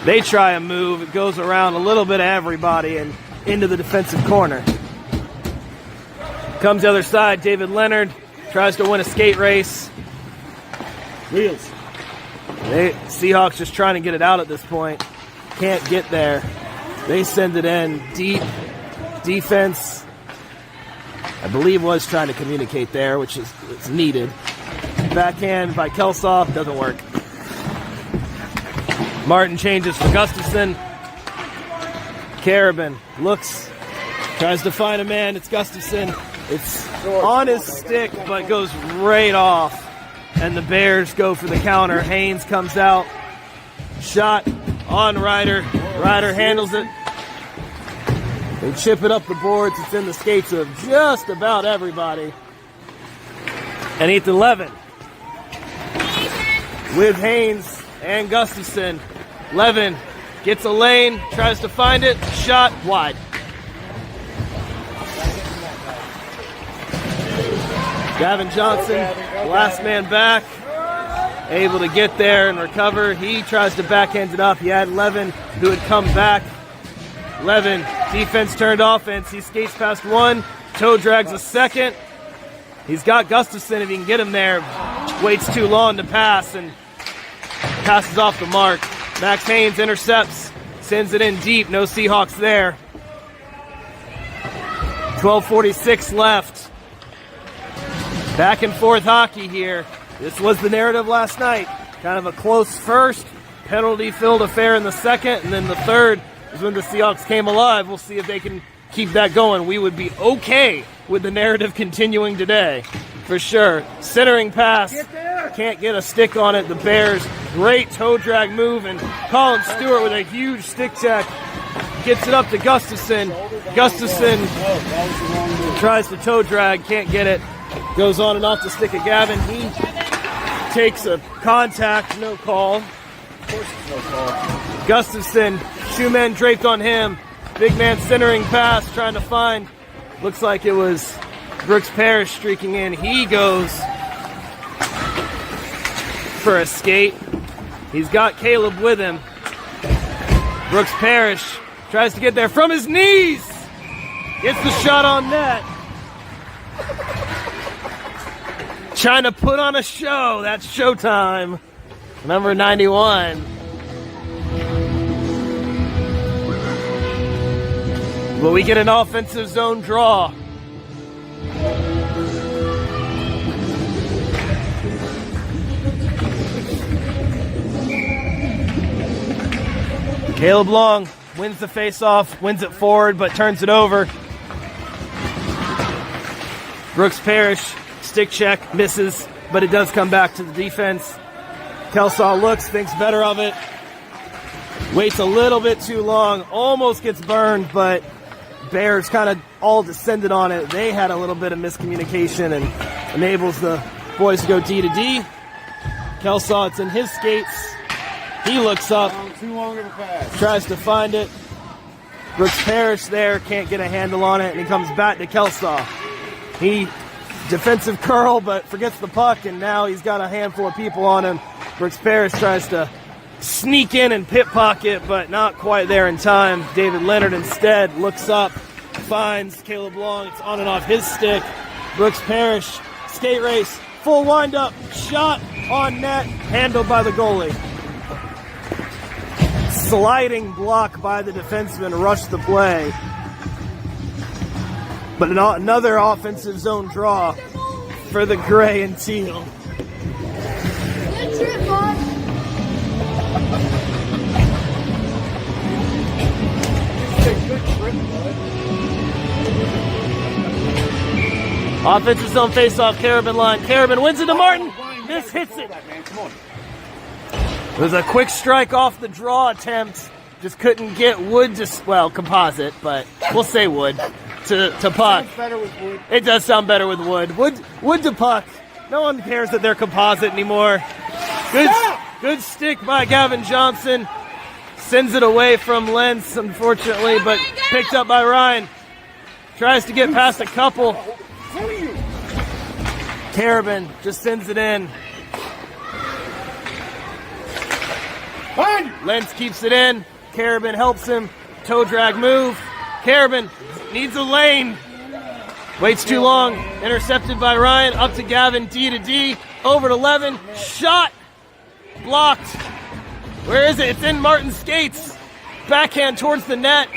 They try a move. It goes around a little bit of everybody and into the defensive corner. Comes the other side. David Leonard tries to win a skate race. Wheels. Seahawks just trying to get it out at this point. Can't get there. They send it in deep. Defense, I believe, was trying to communicate there, which is needed. Backhand by Kelsaw, doesn't work. Martin changes for Gustafson. Carabin looks, tries to find a man. It's Gustafson. It's on his stick, but goes right off. And the Bears go for the counter. Haynes comes out. Shot on Ryder. Ryder handles it. They chip it up the boards. It's in the skates of just about everybody. And Ethan Levin with Haynes and Gustafson. Levin gets a lane, tries to find it, shot wide. Gavin Johnson, last man back, able to get there and recover. He tries to backhand it up. He had Levin, who had come back. Levin, defense turned offense. He skates past one. Toe drags a second. He's got Gustafson if he can get him there. Waits too long to pass and passes off the mark. Max Haynes intercepts, sends it in deep. No Seahawks there. 12:46 left. Back and forth hockey here. This was the narrative last night. Kind of a close first, penalty-filled affair in the second, and then the third is when the Seahawks came alive. We'll see if they can keep that going. We would be okay with the narrative continuing today, for sure. Centering pass, can't get a stick on it. The Bears, great toe drag move, and Colin Stewart with a huge stick check gets it up to Gustafson. Gustafson tries to toe drag, can't get it. Goes on and off the stick of Gavin. He takes a contact, no call. Of course it's no call. Gustafson, shoe men draped on him. Big man centering pass, trying to find. Looks like it was Brooks Parrish streaking in. He goes for a skate. He's got Caleb with him. Brooks Parrish tries to get there from his knees. Gets the shot on net. Trying to put on a show. That's showtime. Number 91. Will we get an offensive zone draw? Caleb Long wins the face-off, wins it forward, but turns it over. Brooks Parrish, stick check, misses, but it does come back to the defense. Kelsaw looks, thinks better of it. Waits a little bit too long, almost gets burned, but Bears kind of all descended on it. They had a little bit of miscommunication and enables the boys to go D to D. Kelsaw, it's in his skates. He looks up, Too long of a pass. tries to find it. Brooks Parrish there, can't get a handle on it, and he comes back to Kelsaw. He defensive curl, but forgets the puck, and now he's got a handful of people on him. Brooks Parrish tries to sneak in and pit pocket, but not quite there in time. David Leonard instead looks up, finds Caleb Long. It's on and off his stick. Brooks Parrish, skate race, full windup, shot on net, handled by the goalie. Sliding block by the defenseman rushed the play. But another offensive zone draw for the gray and teal. Good trip, Bob. Offensive zone face-off, Carabin line. Carabin wins it to Martin. This hits it. It was a quick strike off the draw attempt. Just couldn't get Wood to, composite, but we'll say Wood to puck. Better with wood. It does sound better with Wood. Wood to puck. No one cares that they're composite anymore. Good stick by Gavin Johnson. Sends it away from Lentz, unfortunately, but picked up by Ryan. Tries to get past a couple. Carabin just sends it in. Lentz keeps it in. Carabin helps him. Toe drag move. Carabin needs a lane. Waits too long. Intercepted by Ryan. Up to Gavin. D to D. Over to Levin. Shot. Blocked. Where is it? It's in Martin's skates. Backhand towards the net.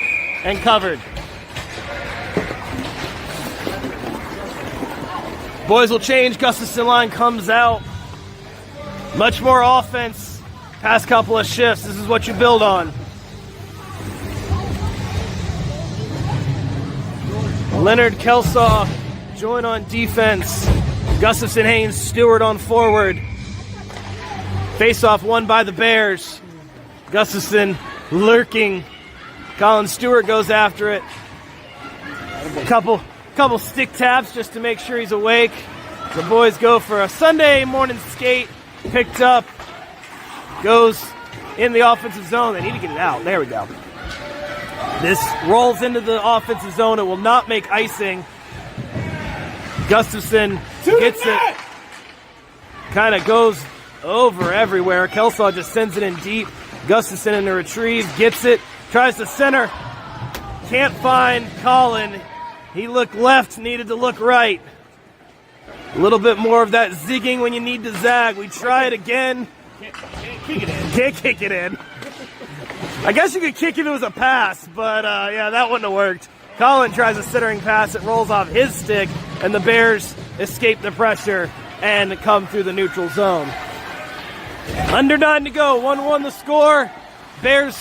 And covered. Boys will change. Gustafson line comes out. Much more offense. Past couple of shifts. This is what you build on. Leonard, Kelsaw join on defense. Gustafson, Haynes, Stewart on forward. Face-off won by the Bears. Gustafson lurking. Colin Stewart goes after it. A couple stick taps just to make sure he's awake. The boys go for a Sunday morning skate. Picked up. Goes in the offensive zone. They need to get it out. There we go. This rolls into the offensive zone. It will not make icing. Gustafson gets it. Kind of goes over everywhere. Kelsaw just sends it in deep. Gustafson in the retrieve. Gets it. Tries to center. Can't find Colin. He looked left. Needed to look right. A little bit more of that zigging when you need to zag. We try it again. Can't kick it in. I guess you could kick if it was a pass, but yeah, that wouldn't have worked. Colin tries a centering pass. It rolls off his stick, and the Bears escape the pressure and come through the neutral zone. Under 9 to go. 1-1 the score. Bears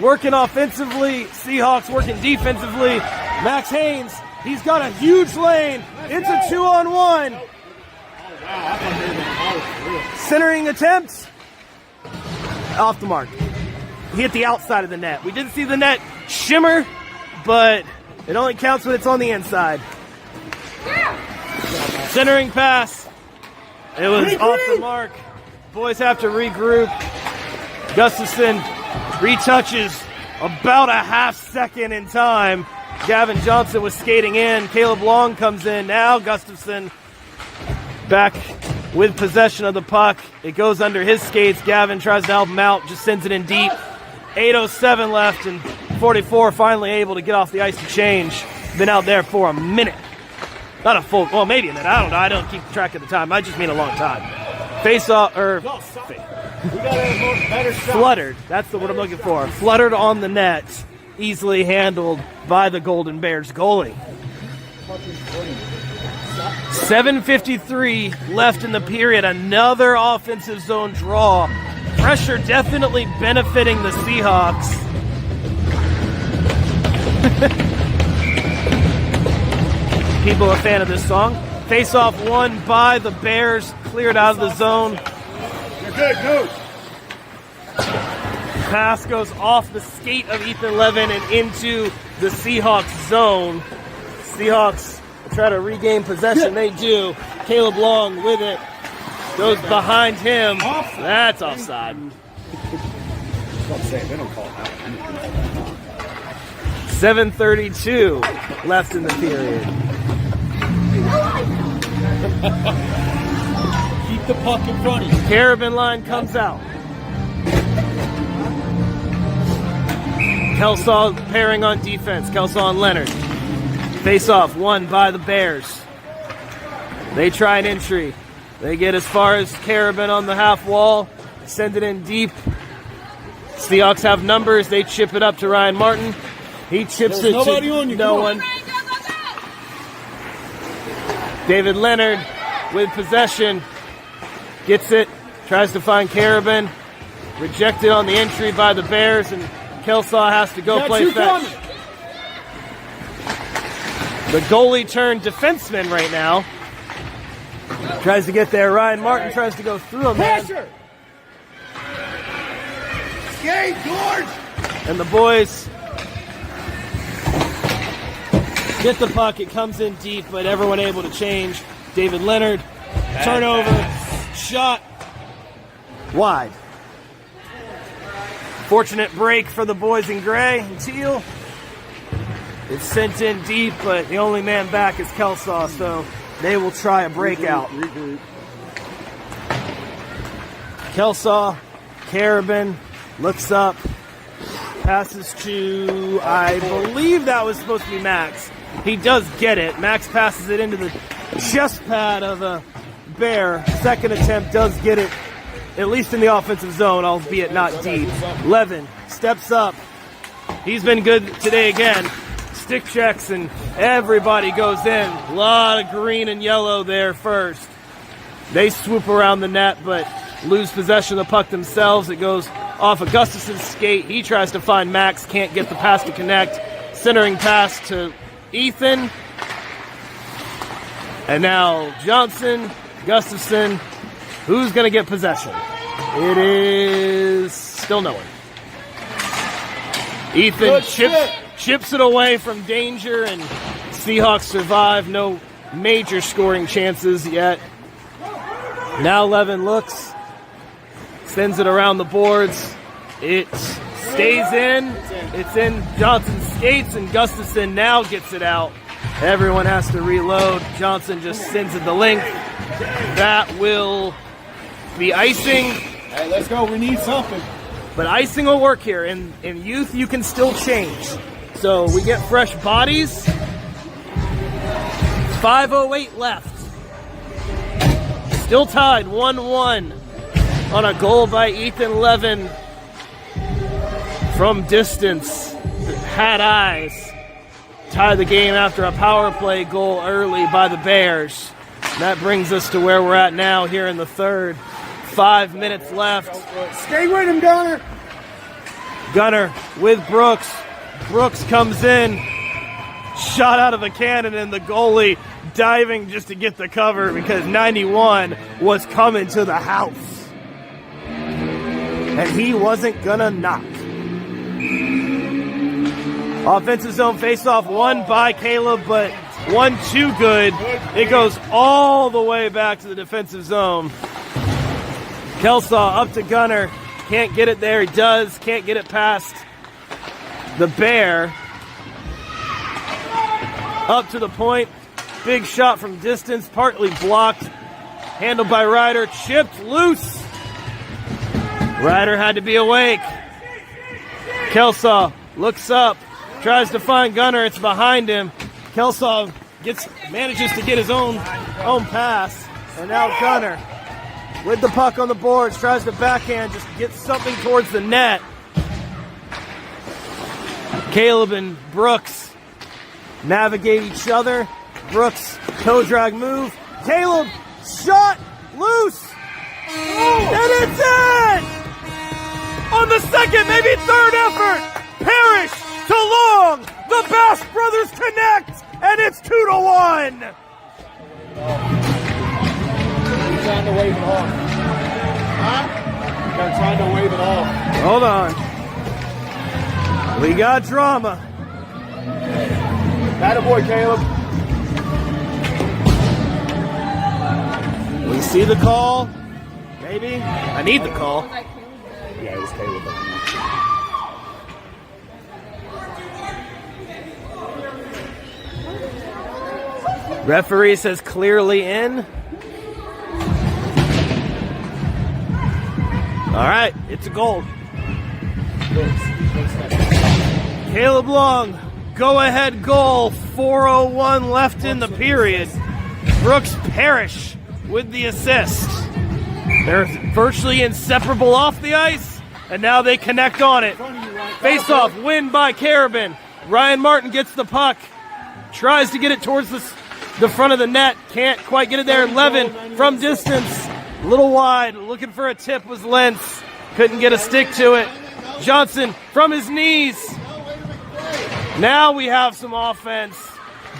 working offensively. Seahawks working defensively. Max Haynes, he's got a huge lane. It's a 2-on-1. Centering attempt. Off the mark. He hit the outside of the net. We did see the net shimmer, but it only counts when it's on the inside. Centering pass. It was off the mark. Boys have to regroup. Gustafson retouches about a half second in time. Gavin Johnson was skating in. Caleb Long comes in. Now Gustafson back with possession of the puck. It goes under his skates. Gavin tries to help him out, just sends it in deep. 8:07 left, and 44 finally able to get off the ice to change. Been out there for a minute. Not a full, well, maybe a minute. I don't know. I don't keep track of the time. I just mean a long time. Face off, or fluttered. That's the word I'm looking for. Fluttered on the net. Easily handled by the Golden Bears goalie. 7:53 left in the period. Another offensive zone draw. Pressure definitely benefiting the Seahawks. People are a fan of this song. Face-off won by the Bears, cleared out of the zone. You're good, go. Pass goes off the skate of Ethan Levin and into the Seahawks zone. Seahawks try to regain possession. They do. Caleb Long with it. Goes behind him. That's offside. Don't say it. They don't call it out. 7:32 left in the period. Keep the puck in front of you. Carabin line comes out. Kelsaw pairing on defense. Kelsaw and Leonard. Face-off won by the Bears. They try an entry. They get as far as Carabin on the half wall. Send it in deep. Seahawks have numbers. They chip it up to Ryan Martin. He chips it to no one. David Leonard with possession. Gets it. Tries to find Carabin. Rejected on the entry by the Bears, and Kelsaw has to go play fetch. The goalie turned defenseman right now. Tries to get there. Ryan Martin tries to go through him. Pressure! Skate, George! And the boys get the puck. It comes in deep, but everyone able to change. David Leonard, turnover, shot, wide. Fortunate break for the boys in gray and teal. It's sent in deep, but the only man back is Kelsaw, so they will try a breakout. Kelsaw, Carabin, looks up, passes to, I believe that was supposed to be Max. He does get it. Max passes it into the chest pad of a Bear. Second attempt does get it, at least in the offensive zone, albeit not deep. Levin steps up. He's been good today again. Stick checks and everybody goes in. A lot of green and yellow there first. They swoop around the net but lose possession of the puck themselves. It goes off of Gustafson's skate. He tries to find Max, can't get the pass to connect. Centering pass to Ethan. And now Johnson, Gustafson. Who's going to get possession? It is still no one. Ethan chips it away from danger, and Seahawks survive. No major scoring chances yet. Now Levin looks, sends it around the boards. It stays in. It's in Johnson's skates, and Gustafson now gets it out. Everyone has to reload. Johnson just sends it the length. That will be icing. Hey, let's go. We need something. But icing will work here. In youth, you can still change. So we get fresh bodies. 5:08 left. Still tied 1-1 on a goal by Ethan Levin from distance. Had eyes. Tie the game after a power play goal early by the Bears. That brings us to where we're at now here in the third. 5 minutes left. Stay with him, Gunner. Gunner with Brooks. Brooks comes in. Shot out of a cannon, and the goalie diving just to get the cover because 91 was coming to the house. And he wasn't gonna knock. Offensive zone faceoff won by Caleb, but one too good. It goes all the way back to the defensive zone. Kelsaw up to Gunner. Can't get it there. He does. Can't get it past the Bear. Up to the point. Big shot from distance. Partly blocked. Handled by Ryder. Chipped loose. Ryder had to be awake. Kelsaw looks up. Tries to find Gunner. It's behind him. Kelsaw manages to get his own pass. And now Gunner with the puck on the boards, tries to backhand, just get something towards the net. Caleb and Brooks navigate each other. Brooks, toe drag move. Caleb, shot, loose. And it's in! On the second, maybe third effort, Parrish to Long. The Bass brothers connect, and it's 2-1. He's trying to wave it off. Huh? They're trying to wave it off. Hold on. We got drama. Attaboy, Caleb. We see the call. Maybe. I need the call. Yeah, it was Caleb. Referee says clearly in. All right, it's a goal. Caleb Long, go-ahead goal. 4:01 left in the period. Brooks Parrish with the assist. They're virtually inseparable off the ice, and now they connect on it. Face-off, win by Carabin. Ryan Martin gets the puck, tries to get it towards the front of the net, can't quite get it there. Levin from distance, a little wide, looking for a tip was Lentz. Couldn't get a stick to it. Johnson from his knees. Now we have some offense.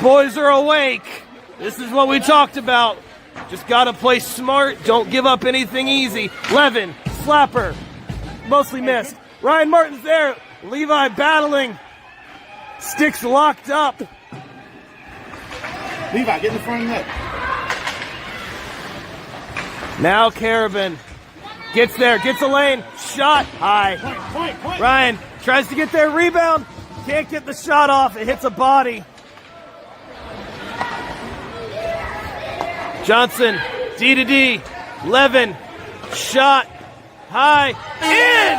Boys are awake. This is what we talked about. Just got to play smart. Don't give up anything easy. Levin, slapper, mostly missed. Ryan Martin's there. Levi battling. Sticks locked up. Levi, get in the front of the net. Now Carabin gets there, gets a lane, shot high. Point. Ryan tries to get there, rebound, can't get the shot off, it hits a body. Johnson, D to D, Levin, shot high, in!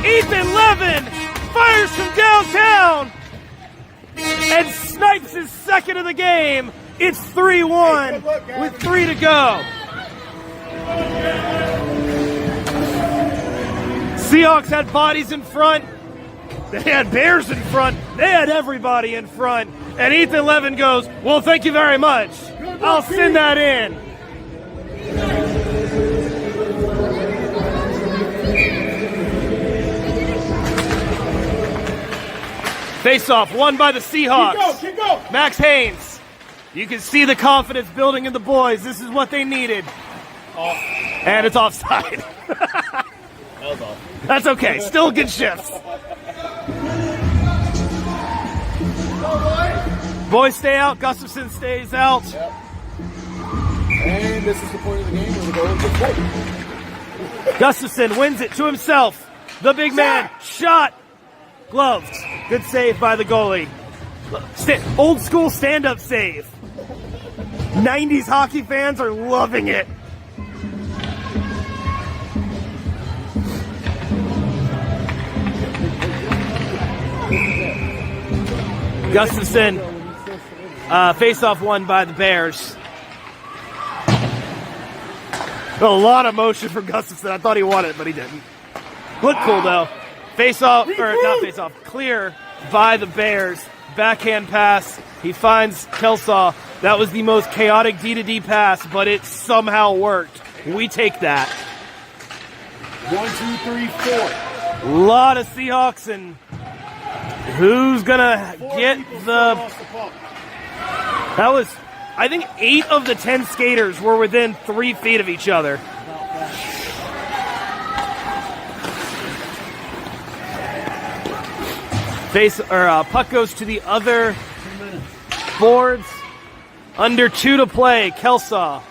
Ethan Levin fires from downtown and snipes his second of the game. It's 3-1 with 3 to go. Seahawks had bodies in front. They had Bears in front. They had everybody in front. And Ethan Levin goes, well, thank you very much. I'll send that in. Face-off, won by the Seahawks. Keep go. Max Haynes. You can see the confidence building in the boys. This is what they needed. And it's offside. That was off. That's okay. Still good shifts. Boys stay out. Gustafson stays out. Yep. And this is the point of the game where we go into play. Gustafson wins it to himself. The big man. Shot. Gloved. Good save by the goalie. Old school stand-up save. 90s hockey fans are loving it. Gustafson, face-off won by the Bears. A lot of motion from Gustafson. I thought he won it, but he didn't. Looked cool, though. Face-off, or not face-off, clear by the Bears. Backhand pass. He finds Kelsaw. That was the most chaotic D-to-D pass, but it somehow worked. We take that. 1, 2, 3, 4. A lot of Seahawks, and who's gonna get the... That was, I think 8 of the 10 skaters were within 3 feet of each other. Puck goes to the other boards. Under 2 to play. Kelsaw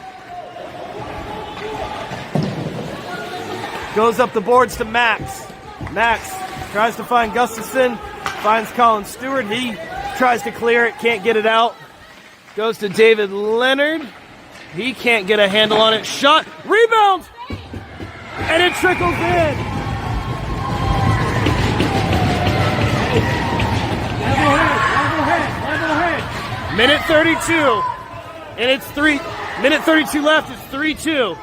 goes up the boards to Max. Max tries to find Gustafson. Finds Colin Stewart. He tries to clear it. Can't get it out. Goes to David Leonard. He can't get a handle on it. Shot. Rebound. And it trickles in. Minute 32, and it's 3. Minute 32 left. It's 3-2,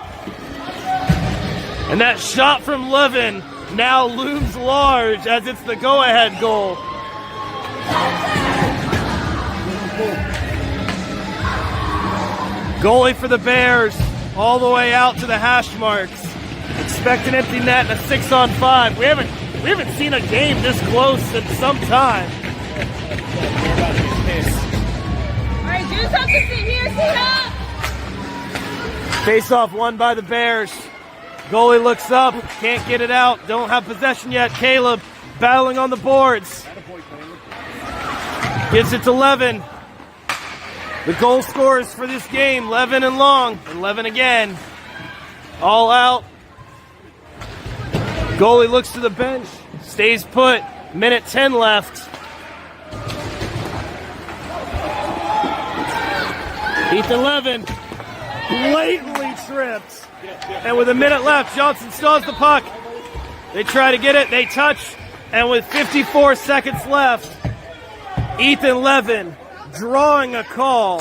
and that shot from Levin now looms large as it's the go-ahead goal. Goalie for the Bears, all the way out to the hash marks. Expect an empty net and a 6-on-5. We haven't seen a game this close in some time. right, do something here, Seahawks. Face-off won by the Bears. Goalie looks up, can't get it out. Don't have possession yet. Caleb battling on the boards. Gives it to Levin. The goal scorers for this game, Levin and Long. And Levin again. All out. Goalie looks to the bench. Stays put. Minute 10 left. Ethan Levin blatantly tripped. And with a minute left, Johnson still has the puck. They try to get it. They touch. And with 54 seconds left, Ethan Levin drawing a call.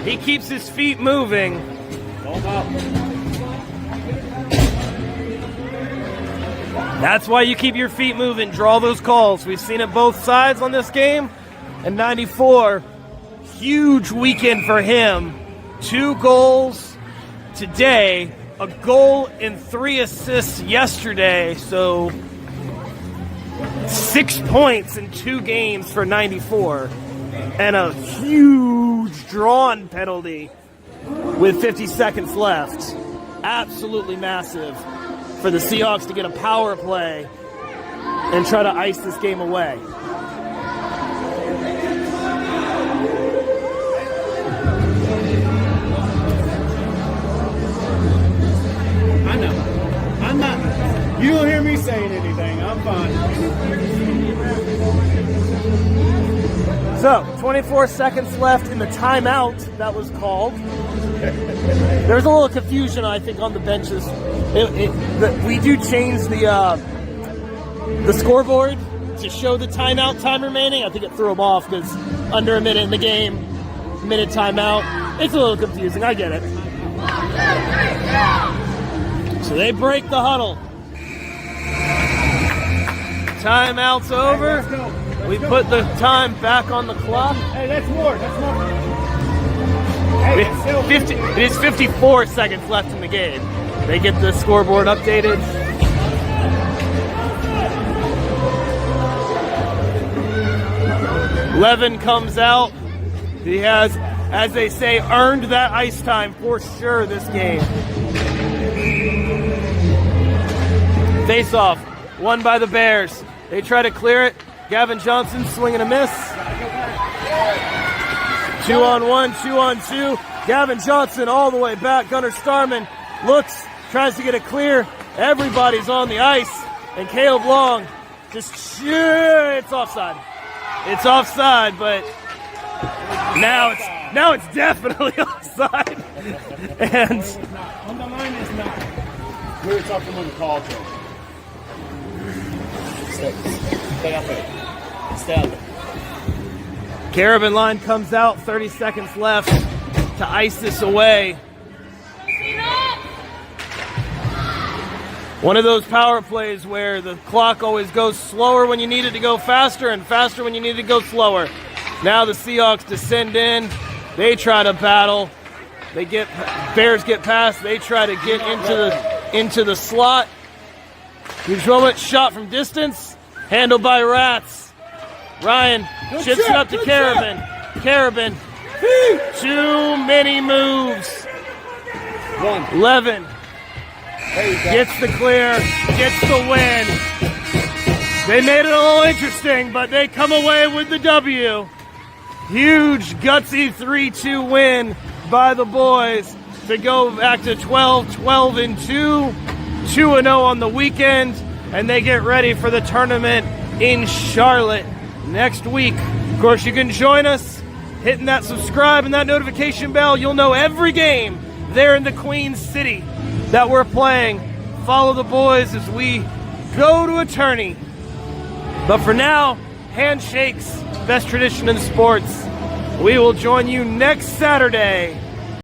He keeps his feet moving. That's why you keep your feet moving. Draw those calls. We've seen it both sides on this game. And 94, huge weekend for him. 2 goals today, a goal and 3 assists yesterday. So 6 points in 2 games for 94. And a huge drawn penalty with 50 seconds left. Absolutely massive for the Seahawks to get a power play and try to ice this game away. I'm not. You don't hear me saying anything. I'm fine. So, 24 seconds left in the timeout that was called. There was a little confusion, I think, on the benches. We do change the scoreboard to show the timeout time remaining. I think it threw them off because under a minute in the game, minute timeout. It's a little confusing. I get it. So they break the huddle. Timeout's over. Hey, let's go. We put the time back on the clock. Hey, that's more. That's more. Hey, it's still 50, it is 54 seconds left in the game. They get the scoreboard updated. Levin comes out. He has, as they say, earned that ice time for sure this game. Face-off, won by the Bears. They try to clear it. Gavin Johnson swing and a miss. 2-on-1, 2-on-2. Gavin Johnson all the way back. Gunnar Starman looks, tries to get it clear. Everybody's on the ice. And Caleb Long just, it's offside. It's offside, but now it's definitely offside. And on the line is not. We were talking with the call to. Stay up there. Stay up there. Carabin line comes out, 30 seconds left to ice this away. One of those power plays where the clock always goes slower when you need it to go faster and faster when you need it to go slower. Now the Seahawks descend in. They try to battle. Bears get past. They try to get into the slot. Huge moment, shot from distance, handled by Rats. Ryan chips it up to Carabin. Carabin, too many moves. Levin gets the clear, gets the win. They made it a little interesting, but they come away with the W. Huge, gutsy 3-2 win by the boys to go back to 12-2, 2-0 on the weekend, and they get ready for the tournament in Charlotte next week. Of course, you can join us hitting that subscribe and that notification bell. You'll know every game there in the Queen City that we're playing. Follow the boys as we go to a tourney. But for now, handshakes, best tradition in sports. We will join you next Saturday